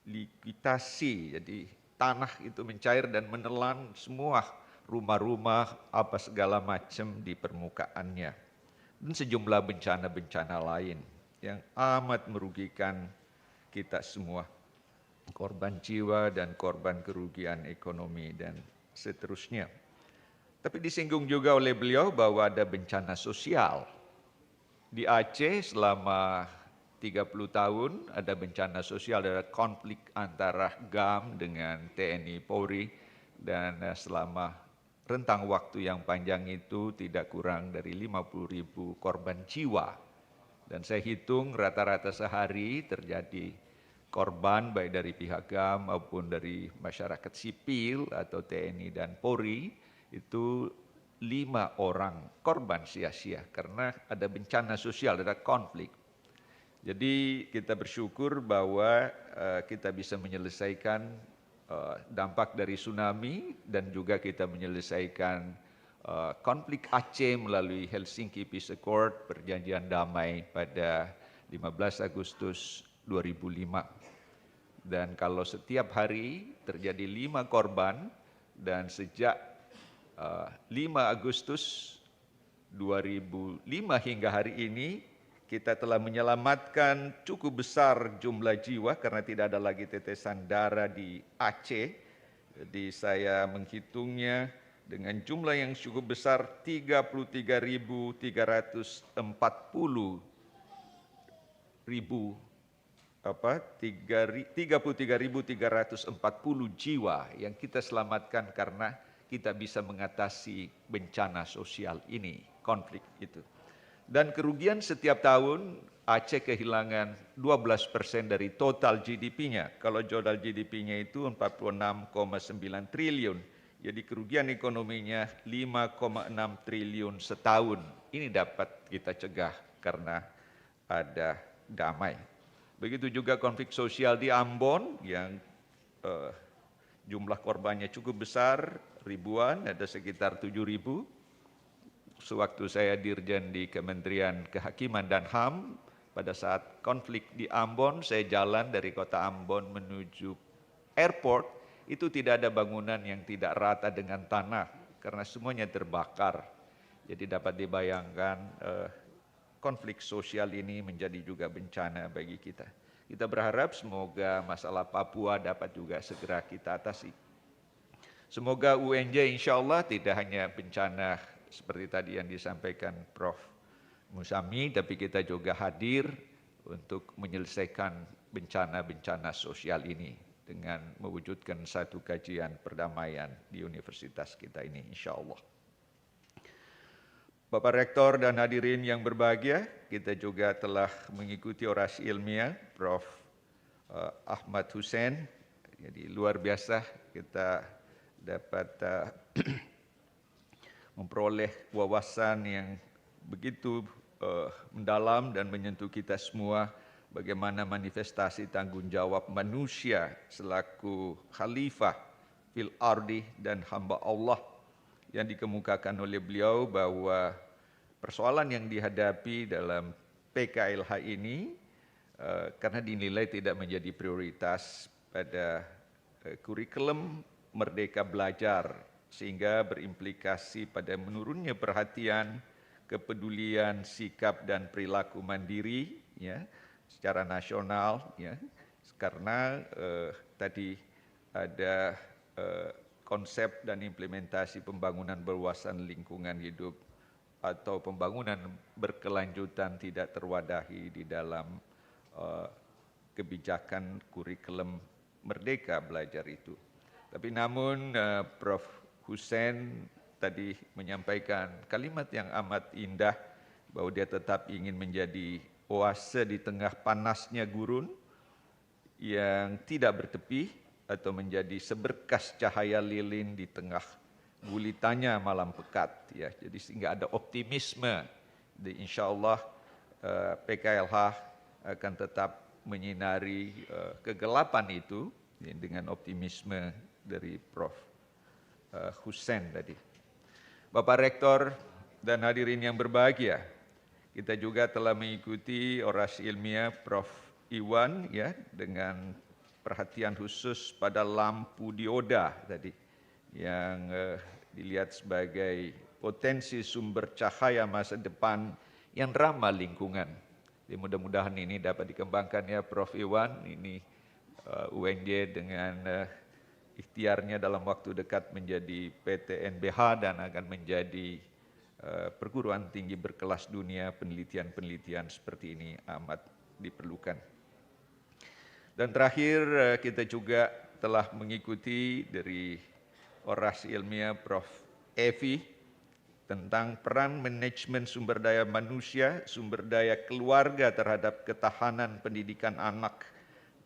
M: likuidasi. Jadi tanah itu mencair dan menelan semua rumah-rumah apa segala macam di permukaannya. Dan sejumlah bencana-bencana lain yang amat merugikan kita semua. Korban jiwa dan korban kerugian ekonomi dan seterusnya. Tapi disinggung juga oleh beliau bahwa ada bencana sosial. Di Aceh selama 30 tahun ada bencana sosial, ada konflik antara GAM dengan TNI Polri, dan selama rentang waktu yang panjang itu tidak kurang dari 50.000 korban jiwa. Dan saya hitung rata-rata sehari terjadi korban baik dari pihak GAM maupun dari masyarakat sipil atau TNI dan Polri, itu 5 orang korban sia-sia karena ada bencana sosial, ada konflik. Jadi kita bersyukur bahwa kita bisa menyelesaikan dampak dari tsunami dan juga kita menyelesaikan konflik Aceh melalui Helsinki Peace Accord, perjanjian damai pada 15 Agustus 2005. Dan kalau setiap hari terjadi 5 korban dan sejak 5 Agustus 2005 hingga hari ini kita telah menyelamatkan cukup besar jumlah jiwa karena tidak ada lagi tetesan darah di Aceh. Jadi saya menghitungnya dengan jumlah yang cukup besar 33.340 jiwa yang kita selamatkan karena kita bisa mengatasi bencana sosial ini, konflik itu. Dan kerugian setiap tahun Aceh kehilangan 12% dari total GDP-nya. Kalau total GDP-nya itu 46,9 triliun. Jadi kerugian ekonominya 5,6 triliun setahun. Ini dapat kita cegah karena ada damai. Begitu juga konflik sosial di Ambon yang jumlah korbannya cukup besar, ribuan, ada sekitar 7.000. Sewaktu saya dirjen di Kementerian Kehakiman dan HAM, pada saat konflik di Ambon, saya jalan dari kota Ambon menuju airport, itu tidak ada bangunan yang tidak rata dengan tanah, karena semuanya terbakar. Jadi dapat dibayangkan konflik sosial ini menjadi juga bencana bagi kita. Kita berharap semoga masalah Papua dapat juga segera kita atasi. Semoga UNJ insya Allah tidak hanya bencana seperti tadi yang disampaikan Prof. Musami, tapi kita juga hadir untuk menyelesaikan bencana-bencana sosial ini dengan mewujudkan satu kajian perdamaian di universitas kita ini insya Allah. Bapak Rektor dan hadirin yang berbahagia, kita juga telah mengikuti orasi ilmiah Prof. Ahmad Hussein. Jadi luar biasa kita dapat memperoleh wawasan yang begitu mendalam dan menyentuh kita semua bagaimana manifestasi tanggung jawab manusia selaku khalifah fil ardi dan hamba Allah yang dikemukakan oleh beliau bahwa persoalan yang dihadapi dalam PKLH ini karena dinilai tidak menjadi prioritas pada kurikulum Merdeka Belajar sehingga berimplikasi pada menurunnya perhatian, kepedulian, sikap dan perilaku mandiri ya secara nasional ya karena tadi ada konsep dan implementasi pembangunan berwawasan lingkungan hidup atau pembangunan berkelanjutan tidak terwadahi di dalam kebijakan kurikulum Merdeka Belajar itu. Tapi namun Prof. Hussein tadi menyampaikan kalimat yang amat indah bahwa dia tetap ingin menjadi oase di tengah panasnya gurun yang tidak bertepi atau menjadi seberkas cahaya lilin di tengah gulitanya malam pekat ya. Jadi sehingga ada optimisme di insyaallah PKLH akan tetap menyinari kegelapan itu dengan optimisme dari Prof. Hussein tadi. Bapak Rektor dan hadirin yang berbahagia, kita juga telah mengikuti orasi ilmiah Prof. Iwan ya dengan perhatian khusus pada lampu dioda tadi yang dilihat sebagai potensi sumber cahaya masa depan yang ramah lingkungan. Jadi mudah-mudahan ini dapat dikembangkan ya Prof. Iwan, ini UNJ dengan ikhtiarnya dalam waktu dekat menjadi PTNBH dan akan menjadi perguruan tinggi berkelas dunia. Penelitian-penelitian seperti ini amat diperlukan. Dan terakhir, kita juga telah mengikuti dari orasi ilmiah Prof. Evi tentang peran manajemen sumber daya manusia, sumber daya keluarga terhadap ketahanan pendidikan anak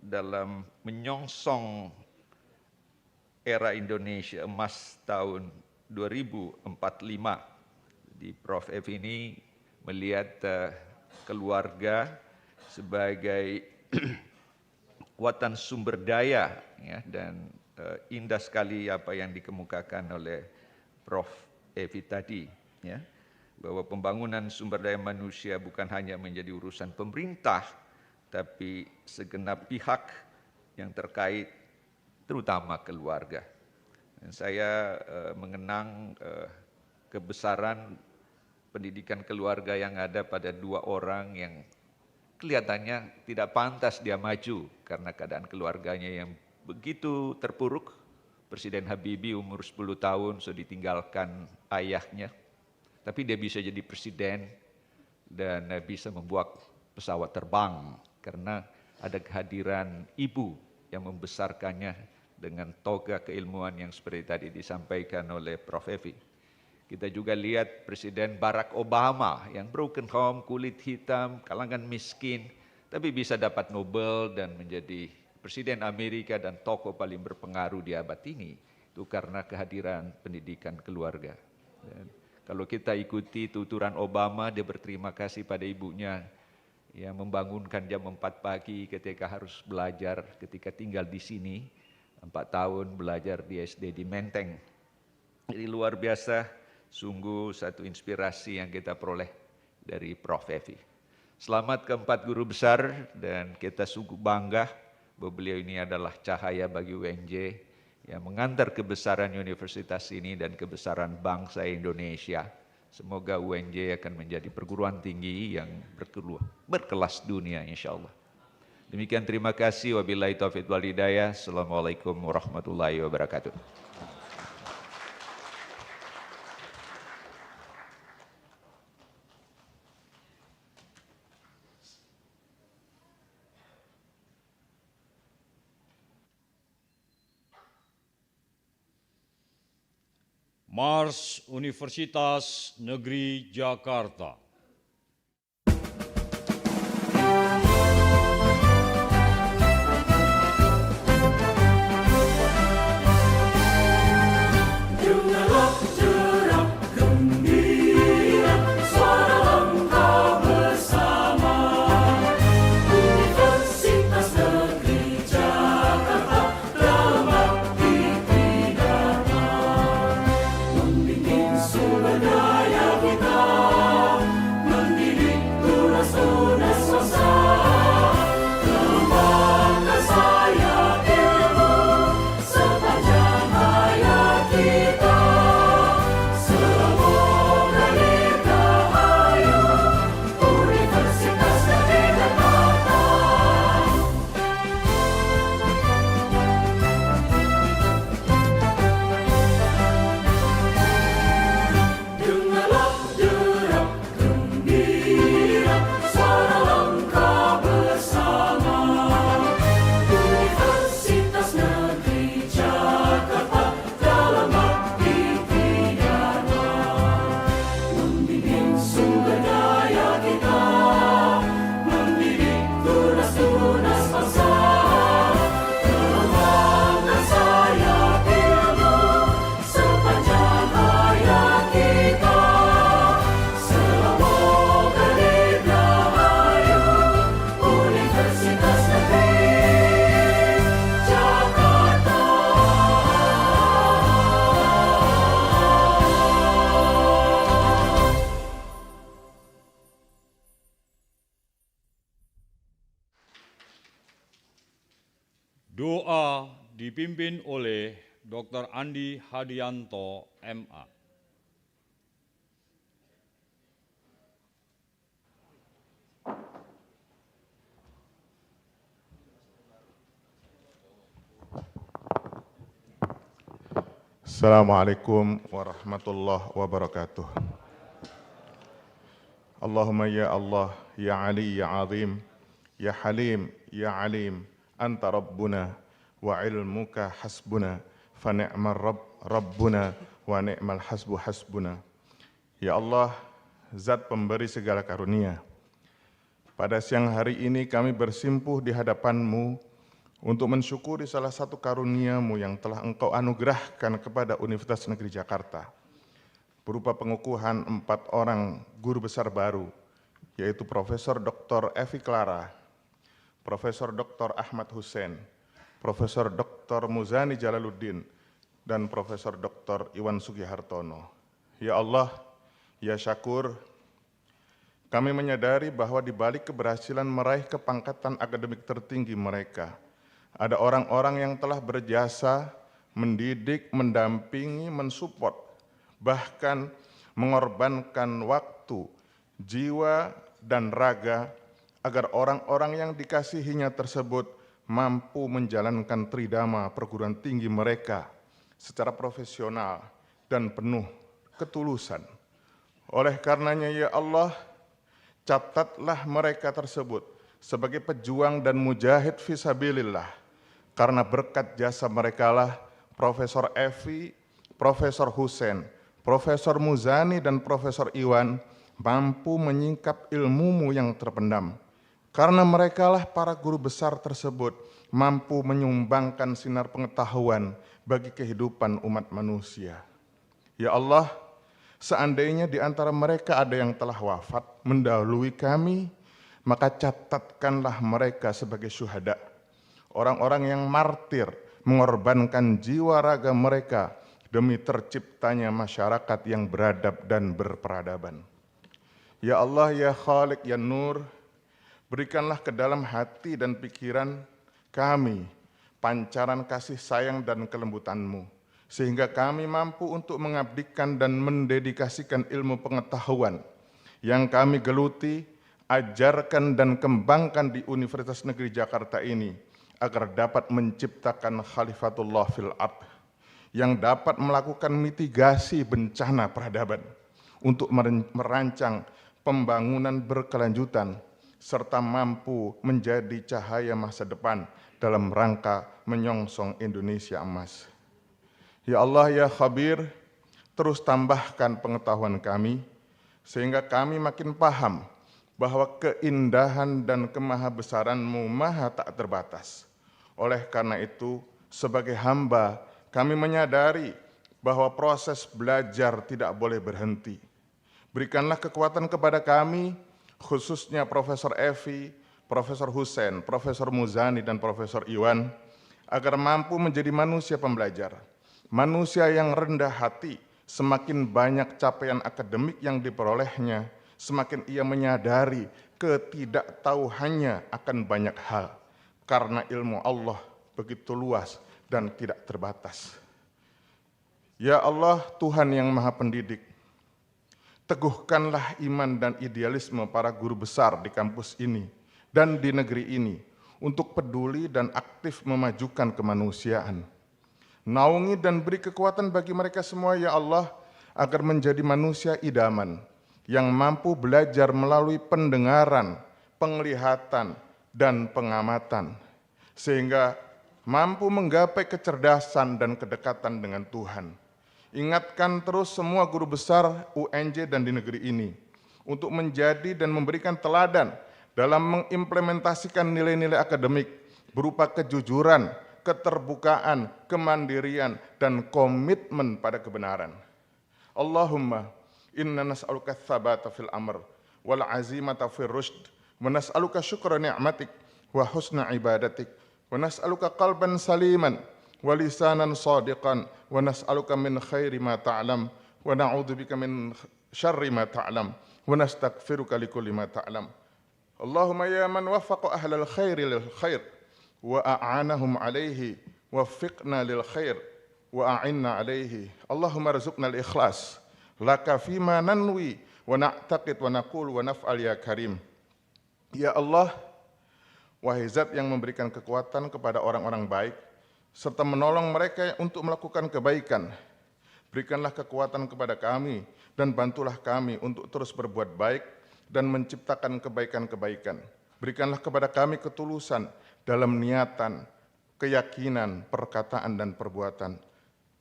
M: dalam menyongsong era Indonesia emas tahun 2045. Di Prof. F ini melihat keluarga sebagai kekuatan sumber daya, ya, dan indah sekali apa yang dikemukakan oleh Prof. Evi tadi, ya, bahwa pembangunan sumber daya manusia bukan hanya menjadi urusan pemerintah, tapi segenap pihak yang terkait, terutama keluarga. Dan saya mengenang kebesaran pendidikan keluarga yang ada pada dua orang yang kelihatannya tidak pantas dia maju karena keadaan keluarganya yang begitu terpuruk. Presiden Habibie umur 10 tahun sudah ditinggalkan ayahnya, tapi dia bisa jadi presiden dan bisa membuat pesawat terbang karena ada kehadiran ibu yang membesarkannya dengan toga keilmuan yang seperti tadi disampaikan oleh Prof. Evi. Kita juga lihat Presiden Barack Obama yang broken home, kulit hitam, kalangan miskin, tapi bisa dapat Nobel dan menjadi Presiden Amerika dan tokoh paling berpengaruh di abad ini. Itu karena kehadiran pendidikan keluarga. Dan kalau kita ikuti tuturan Obama, dia berterima kasih pada ibunya yang membangunkan jam 4 pagi ketika harus belajar, ketika tinggal di sini, 4 tahun belajar di SD di Menteng. Jadi luar biasa. Sungguh satu inspirasi yang kita peroleh dari Prof. Evi. Selamat keempat guru besar dan kita sungguh bangga bahwa beliau ini adalah cahaya bagi UNJ yang mengantar kebesaran universitas ini dan kebesaran bangsa Indonesia. Semoga UNJ akan menjadi perguruan tinggi yang berkelas dunia insya Allah. Demikian terima kasih. Wabillahi taufiq wal hidayah. Assalamualaikum warahmatullahi wabarakatuh.
B: Mars Universitas Negeri Jakarta.
K: Dengarlah jerak gembira, suara lengkap bersama. Universitas Negeri Jakarta dalam arti pidana. Membimbing sumber daya kita, mendidik tunas-tunas bangsa. Kembangkan sayap ilmu sepanjang hayat kita. Semoga dirgahayu Universitas Negeri Jakarta. Dengarlah derap gembira, suara lengkap bersama. Universitas Negeri Jakarta dalam arti pidana. Membimbing sumber daya kita, mendidik tunas-tunas bangsa. Kembangkan sayap ilmu sepanjang hayat kita. Semoga dirgahayu Universitas Negeri Jakarta.
B: Doa dipimpin oleh Dr. Andi Hadianto, MA.
N: Assalamualaikum warahmatullahi wabarakatuh. Allahumma ya Allah, ya Ali, ya Azim, ya Halim, ya Alim, Anta Rabbuna, wa ilmuka hasbuna, fa ni'mal Rabbuna, wa ni'mal hasbu hasbuna. Ya Allah, Zat pemberi segala karunia, pada siang hari ini kami bersimpuh di hadapan-Mu untuk mensyukuri salah satu karunia-Mu yang telah Engkau anugerahkan kepada Universitas Negeri Jakarta, berupa pengukuhan 4 orang guru besar baru, yaitu Profesor Dr. Evi Clara, Profesor Dr. Ahmad Hussein, Profesor Dr. Muzani Jalaluddin, dan Profesor Dr. Iwan Sugihartono. Ya Allah, ya Syakur, kami menyadari bahwa di balik keberhasilan meraih kepangkatan akademik tertinggi mereka, ada orang-orang yang telah berjasa, mendidik, mendampingi, mensupport, bahkan mengorbankan waktu, jiwa, dan raga agar orang-orang yang dikasihinya tersebut mampu menjalankan tridharma perguruan tinggi mereka secara profesional dan penuh ketulusan. Oleh karenanya ya Allah, catatlah mereka tersebut sebagai pejuang dan mujahid fisabilillah, karena berkat jasa mereka lah Profesor Evi, Profesor Hussein, Profesor Muzani, dan Profesor Iwan mampu menyingkap ilmu-Mu yang terpendam. Karena mereka lah para guru besar tersebut mampu menyumbangkan sinar pengetahuan bagi kehidupan umat manusia. Ya Allah, seandainya di antara mereka ada yang telah wafat mendahului kami, maka catatkanlah mereka sebagai syuhada, orang-orang yang martir mengorbankan jiwa raga mereka demi terciptanya masyarakat yang beradab dan berperadaban. Ya Allah, ya Khaliq, ya Nur, berikanlah ke dalam hati dan pikiran kami pancaran kasih sayang dan kelembutan-Mu, sehingga kami mampu untuk mengabdikan dan mendedikasikan ilmu pengetahuan yang kami geluti, ajarkan, dan kembangkan di Universitas Negeri Jakarta ini, agar dapat menciptakan Khalifatullah fil ard yang dapat melakukan mitigasi bencana peradaban untuk merancang pembangunan berkelanjutan serta mampu menjadi cahaya masa depan dalam rangka menyongsong Indonesia emas. Ya Allah, ya Khabir, terus tambahkan pengetahuan kami sehingga kami makin paham bahwa keindahan dan kemahabesaran-Mu maha tak terbatas. Oleh karena itu, sebagai hamba, kami menyadari bahwa proses belajar tidak boleh berhenti. Berikanlah kekuatan kepada kami, khususnya Profesor Evi, Profesor Hussein, Profesor Muzani, dan Profesor Iwan, agar mampu menjadi manusia pembelajar, manusia yang rendah hati. Semakin banyak capaian akademik yang diperolehnya, semakin ia menyadari ketidaktahuannya akan banyak hal, karena ilmu Allah begitu luas dan tidak terbatas. Ya Allah, Tuhan yang Maha Pendidik, teguhkanlah iman dan idealisme para guru besar di kampus ini dan di negeri ini untuk peduli dan aktif memajukan kemanusiaan. Naungi dan beri kekuatan bagi mereka semua, ya Allah, agar menjadi manusia idaman yang mampu belajar melalui pendengaran, penglihatan, dan pengamatan, sehingga mampu menggapai kecerdasan dan kedekatan dengan Tuhan. Ingatkan terus semua guru besar UNJ dan di negeri ini untuk menjadi dan memberikan teladan dalam mengimplementasikan nilai-nilai akademik berupa kejujuran, keterbukaan, kemandirian, dan komitmen pada kebenaran. Allahumma inna nas'aluka tsabata fil amr wal azimata fil rushd wa nas'aluka syukra ni'matik wa husna ibadatik wa nas'aluka qalban saliman wa lisanan sadiqan wa nas'aluka min khairi ma ta'lam wa na'udzubika min syarri ma ta'lam wa nastaghfiruka likulli ma ta'lam. Allahumma ya man waffaqa ahlal khairi lil khair wa a'anahum alaihi waffiqna lil khair wa a'inna alaihi. Allahumma rizukna al-ikhlas laka fima nanwi wa na'taqid wa naqul wa naf'al ya karim. Ya Allah, wahai Zat yang memberikan kekuatan kepada orang-orang baik serta menolong mereka untuk melakukan kebaikan, Berikanlah kekuatan kepada kami dan bantulah kami untuk terus berbuat baik dan menciptakan kebaikan-kebaikan. Berikanlah kepada kami ketulusan dalam niatan, keyakinan, perkataan, dan perbuatan.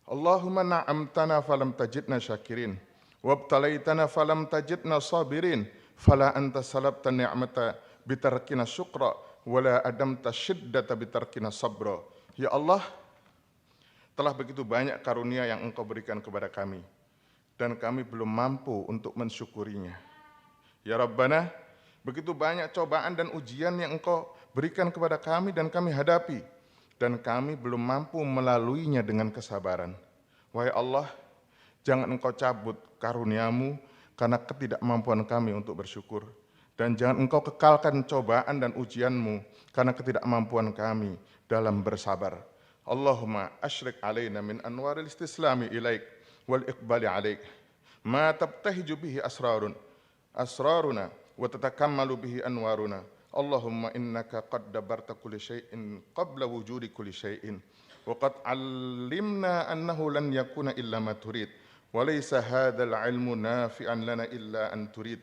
N: Allahumma na'amtana falam tajidna syakirin, wabtalaitana falam tajidna sabirin, fala anta salabta ni'mata bitarkina syukra, wala adamta syiddata bitarkina sabra. Ya Allah, telah begitu banyak karunia yang Engkau berikan kepada kami, dan kami belum mampu untuk mensyukurinya. Ya Rabbana, begitu banyak cobaan dan ujian yang Engkau berikan kepada kami dan kami hadapi, dan kami belum mampu melaluinya dengan kesabaran. Wahai Allah, jangan Engkau cabut karunia-Mu karena ketidakmampuan kami untuk bersyukur, dan jangan Engkau kekalkan cobaan dan ujian-Mu karena ketidakmampuan kami dalam bersabar. Allahumma asyrik alaina min anwaril istislami ilaik wal iqbali alaik ma tabtahiju bihi asraruna wa tatakammalu bihi anwaruna. Allahumma innaka qad dabarta kulli syai'in qabla wujudi kulli syai'in wa qad allimna annahu lan yakuna illa ma turid wa laysa hadzal ilmu nafi'an lana illa an turid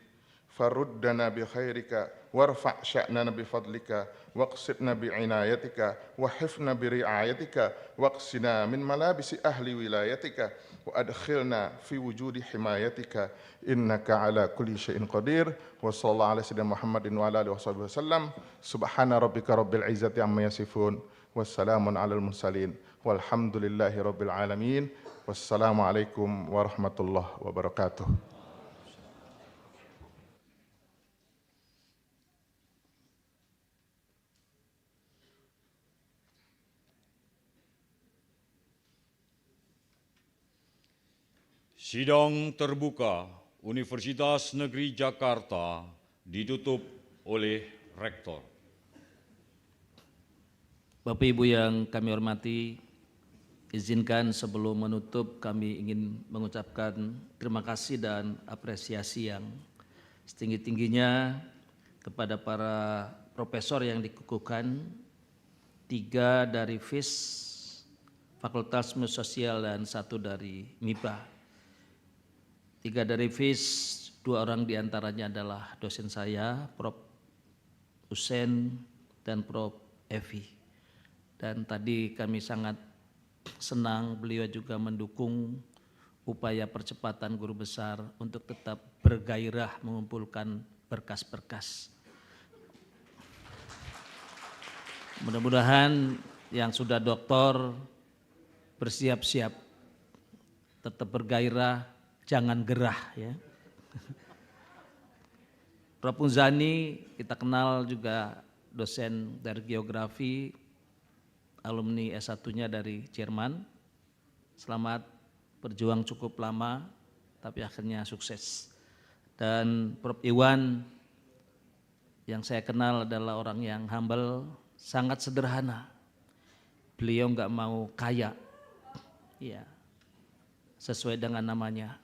N: faruddana bi khairika warfa' sya'nana bi fadlika waqsidna bi inayatika wahifna bi riayatika waqsina min malabisi ahli wilayatika wa adkhilna fi wujudi himayatika innaka ala kulli syai'in qadir. Wa sallallahu ala sayyidina Muhammadin wa ala alihi wasallam. Subhana rabbika rabbil izzati amma yasifun wassalamun alal mursalin walhamdulillahi rabbil alamin. Wassalamu alaikum warahmatullahi wabarakatuh.
B: Sidang terbuka Universitas Negeri Jakarta ditutup oleh Rektor.
C: Bapak Ibu yang kami hormati, izinkan sebelum menutup kami ingin mengucapkan terima kasih dan apresiasi yang setinggi-tingginya kepada para profesor yang dikukuhkan, 3 dari FIS, Fakultas Ilmu Sosial, dan 1 dari MIPA. 3 dari FIS, 2 orang diantaranya adalah dosen saya, Prof. Usen dan Prof. Evi. Dan tadi kami sangat senang beliau juga mendukung upaya percepatan guru besar untuk tetap bergairah mengumpulkan berkas-berkas. Mudah-mudahan yang sudah doktor bersiap-siap, tetap bergairah, jangan gerah ya. Prof. Muzani kita kenal juga dosen dari geografi, alumni S1-nya dari Jerman. Selamat berjuang cukup lama tapi akhirnya sukses. Dan Prof. Iwan yang saya kenal adalah orang yang humble, sangat sederhana. Beliau nggak mau kaya, ya, sesuai dengan namanya.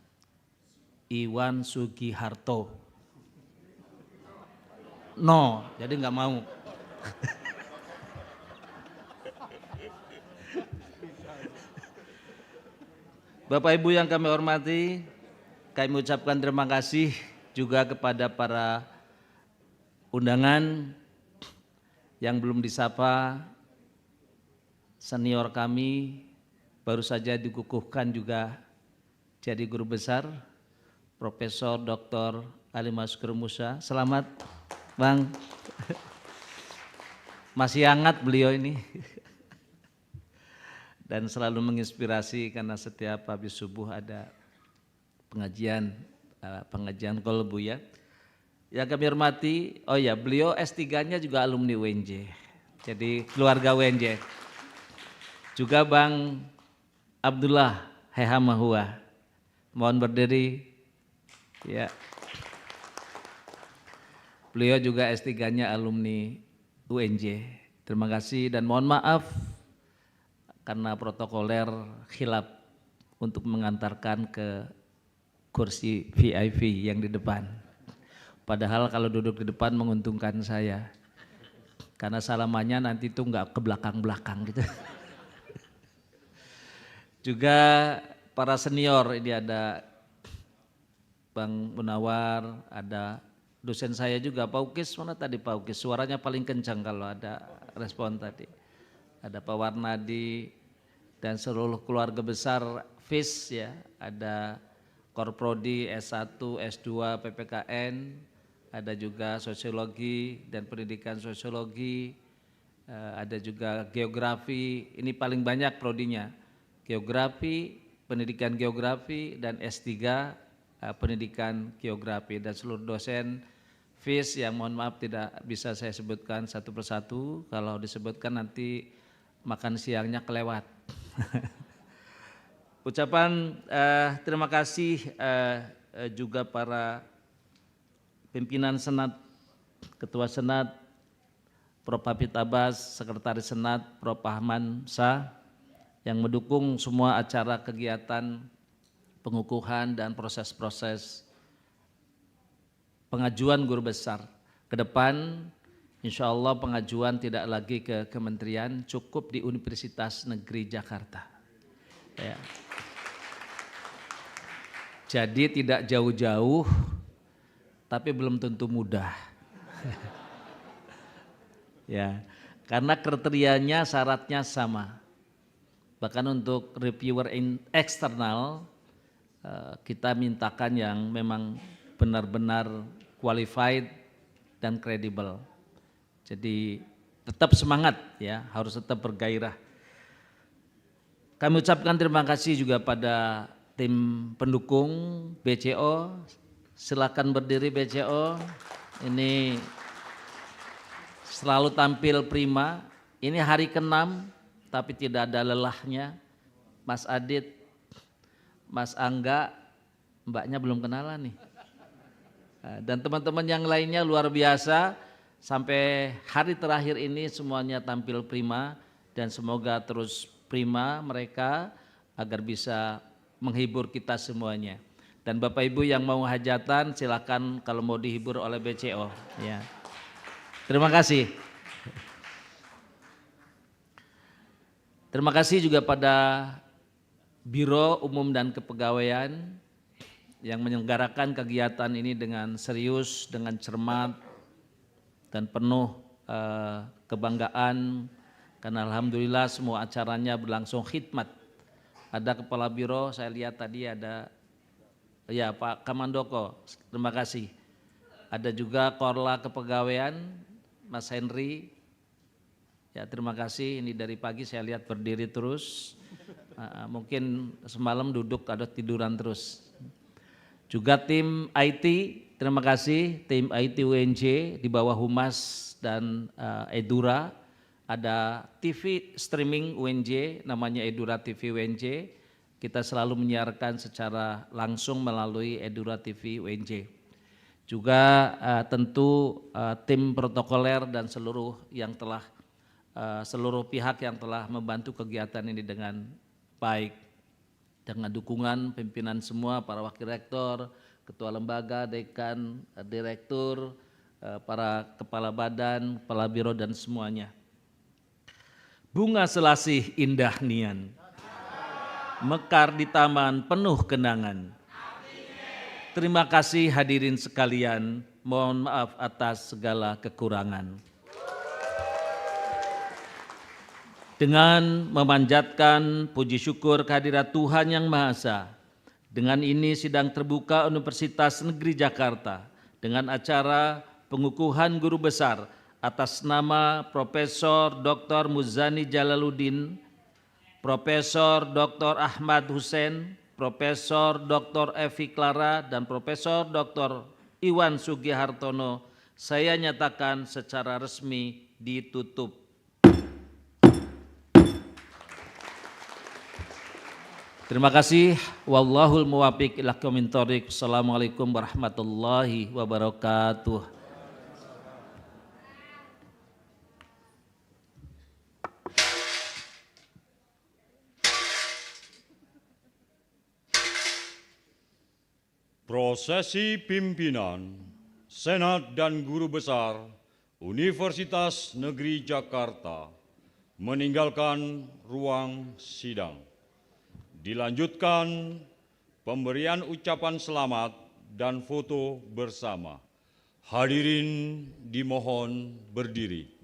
C: Iwan Sugiharto. No, jadi nggak mau. Bapak Ibu yang kami hormati, kami ucapkan terima kasih juga kepada para undangan yang belum disapa. Senior kami baru saja dikukuhkan juga jadi guru besar, Profesor Dr. Ali Maskur Musa. Selamat Bang. Masih hangat beliau ini. Dan selalu menginspirasi karena setiap habis subuh ada pengajian kolbu ya. Yang kami hormati, oh ya, beliau S3-nya juga alumni UNJ. Jadi keluarga UNJ. Juga Bang Abdullah Hehamahua. Mohon berdiri. Ya. Beliau juga S3-nya alumni UNJ. Terima kasih dan mohon maaf karena protokoler khilaf untuk mengantarkan ke kursi VIP yang di depan. Padahal kalau duduk di depan menguntungkan saya. Karena salamannya nanti tuh nggak ke belakang-belakang gitu. Juga para senior, ini ada Bang Munawar, ada dosen saya juga, Pak Ukis, mana tadi Pak Ukis? Suaranya paling kencang kalau ada respon tadi. Ada Pak Warnadi dan seluruh keluarga besar FIS ya, ada Korprodi S1, S2, PPKN, ada juga sosiologi dan pendidikan sosiologi, ada juga geografi, ini paling banyak prodinya, geografi, pendidikan geografi, dan S3 pendidikan geografi, dan seluruh dosen FIS yang mohon maaf tidak bisa saya sebutkan satu persatu, kalau disebutkan nanti makan siangnya kelewat. Ucapan terima kasih juga para pimpinan Senat, Ketua Senat, Prof. Hafid Abbas, Sekretaris Senat, Prof. Ahman Shah, yang mendukung semua acara kegiatan pengukuhan dan proses-proses pengajuan guru besar. Ke depan, insya Allah pengajuan tidak lagi ke kementerian, cukup di Universitas Negeri Jakarta. Ya. Jadi tidak jauh-jauh, tapi belum tentu mudah. Ya, karena kriterianya syaratnya sama. Bahkan untuk reviewer eksternal kita mintakan yang memang benar-benar qualified dan kredibel. Jadi tetap semangat ya, harus tetap bergairah. Kami ucapkan terima kasih juga pada tim pendukung BCO. Silakan berdiri BCO. Ini selalu tampil prima. Ini hari ke-6 tapi tidak ada lelahnya. Mas Adit, Mas Angga, mbaknya belum kenalan nih. Dan teman-teman yang lainnya luar biasa, sampai hari terakhir ini semuanya tampil prima, dan semoga terus prima mereka agar bisa menghibur kita semuanya. Dan Bapak Ibu yang mau hajatan silakan kalau mau dihibur oleh BCO ya. Terima kasih. Terima kasih juga pada Biro Umum dan Kepegawaian yang menyelenggarakan kegiatan ini dengan serius, dengan cermat, dan penuh kebanggaan, karena alhamdulillah semua acaranya berlangsung khidmat. Ada Kepala Biro, saya lihat tadi ada ya Pak Kamandoko, terima kasih. Ada juga Korla Kepegawaian, Mas Henry, ya terima kasih, ini dari pagi saya lihat berdiri terus, mungkin semalam duduk ada tiduran terus. Juga tim IT, terima kasih tim IT UNJ di bawah Humas dan Edura. Ada TV streaming UNJ namanya Edura TV UNJ. Kita selalu menyiarkan secara langsung melalui Edura TV UNJ. Juga tentu tim protokoler dan seluruh pihak yang telah membantu kegiatan ini dengan baik. Dengan dukungan pimpinan semua, para wakil rektor, ketua lembaga, dekan, direktur, para kepala badan, kepala biro dan semuanya. Bunga selasih indah nian, mekar di taman penuh kenangan. Terima kasih hadirin sekalian, mohon maaf atas segala kekurangan. Dengan memanjatkan puji syukur kehadirat Tuhan Yang Maha Esa, dengan ini sidang terbuka Universitas Negeri Jakarta dengan acara pengukuhan guru besar atas nama Profesor Dr. Muzani Jalaluddin, Profesor Dr. Ahmad Hussein, Profesor Dr. Evi Clara, dan Profesor Dr. Iwan Sugihartono saya nyatakan secara resmi ditutup. Terima kasih. Wallahul muwaffiq ila aqwamit thoriq. Assalamualaikum warahmatullahi wabarakatuh.
B: Prosesi pimpinan Senat dan Guru Besar Universitas Negeri Jakarta meninggalkan ruang sidang. Dilanjutkan pemberian ucapan selamat dan foto bersama. Hadirin dimohon berdiri.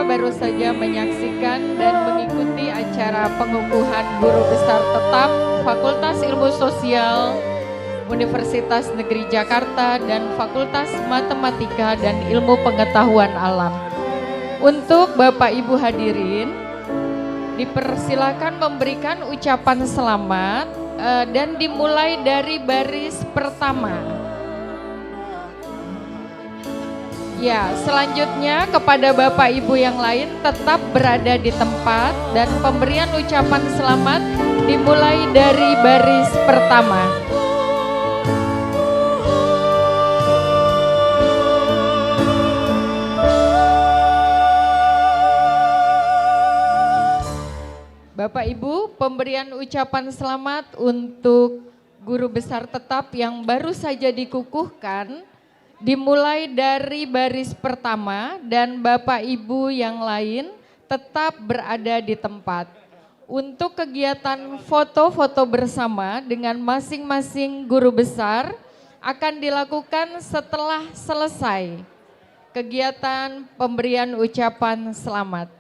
A: baru saja menyaksikan dan mengikuti acara pengukuhan guru besar tetap Fakultas Ilmu Sosial Universitas Negeri Jakarta dan Fakultas Matematika dan Ilmu Pengetahuan Alam. Untuk Bapak Ibu hadirin, dipersilakan memberikan ucapan selamat dan dimulai dari baris pertama. Ya, selanjutnya kepada Bapak Ibu yang lain tetap berada di tempat dan pemberian ucapan selamat dimulai dari baris pertama. Bapak Ibu, pemberian ucapan selamat untuk guru besar tetap yang baru saja dikukuhkan dimulai dari baris pertama dan Bapak Ibu yang lain tetap berada di tempat. Untuk kegiatan foto-foto bersama dengan masing-masing guru besar akan dilakukan setelah selesai kegiatan pemberian ucapan selamat.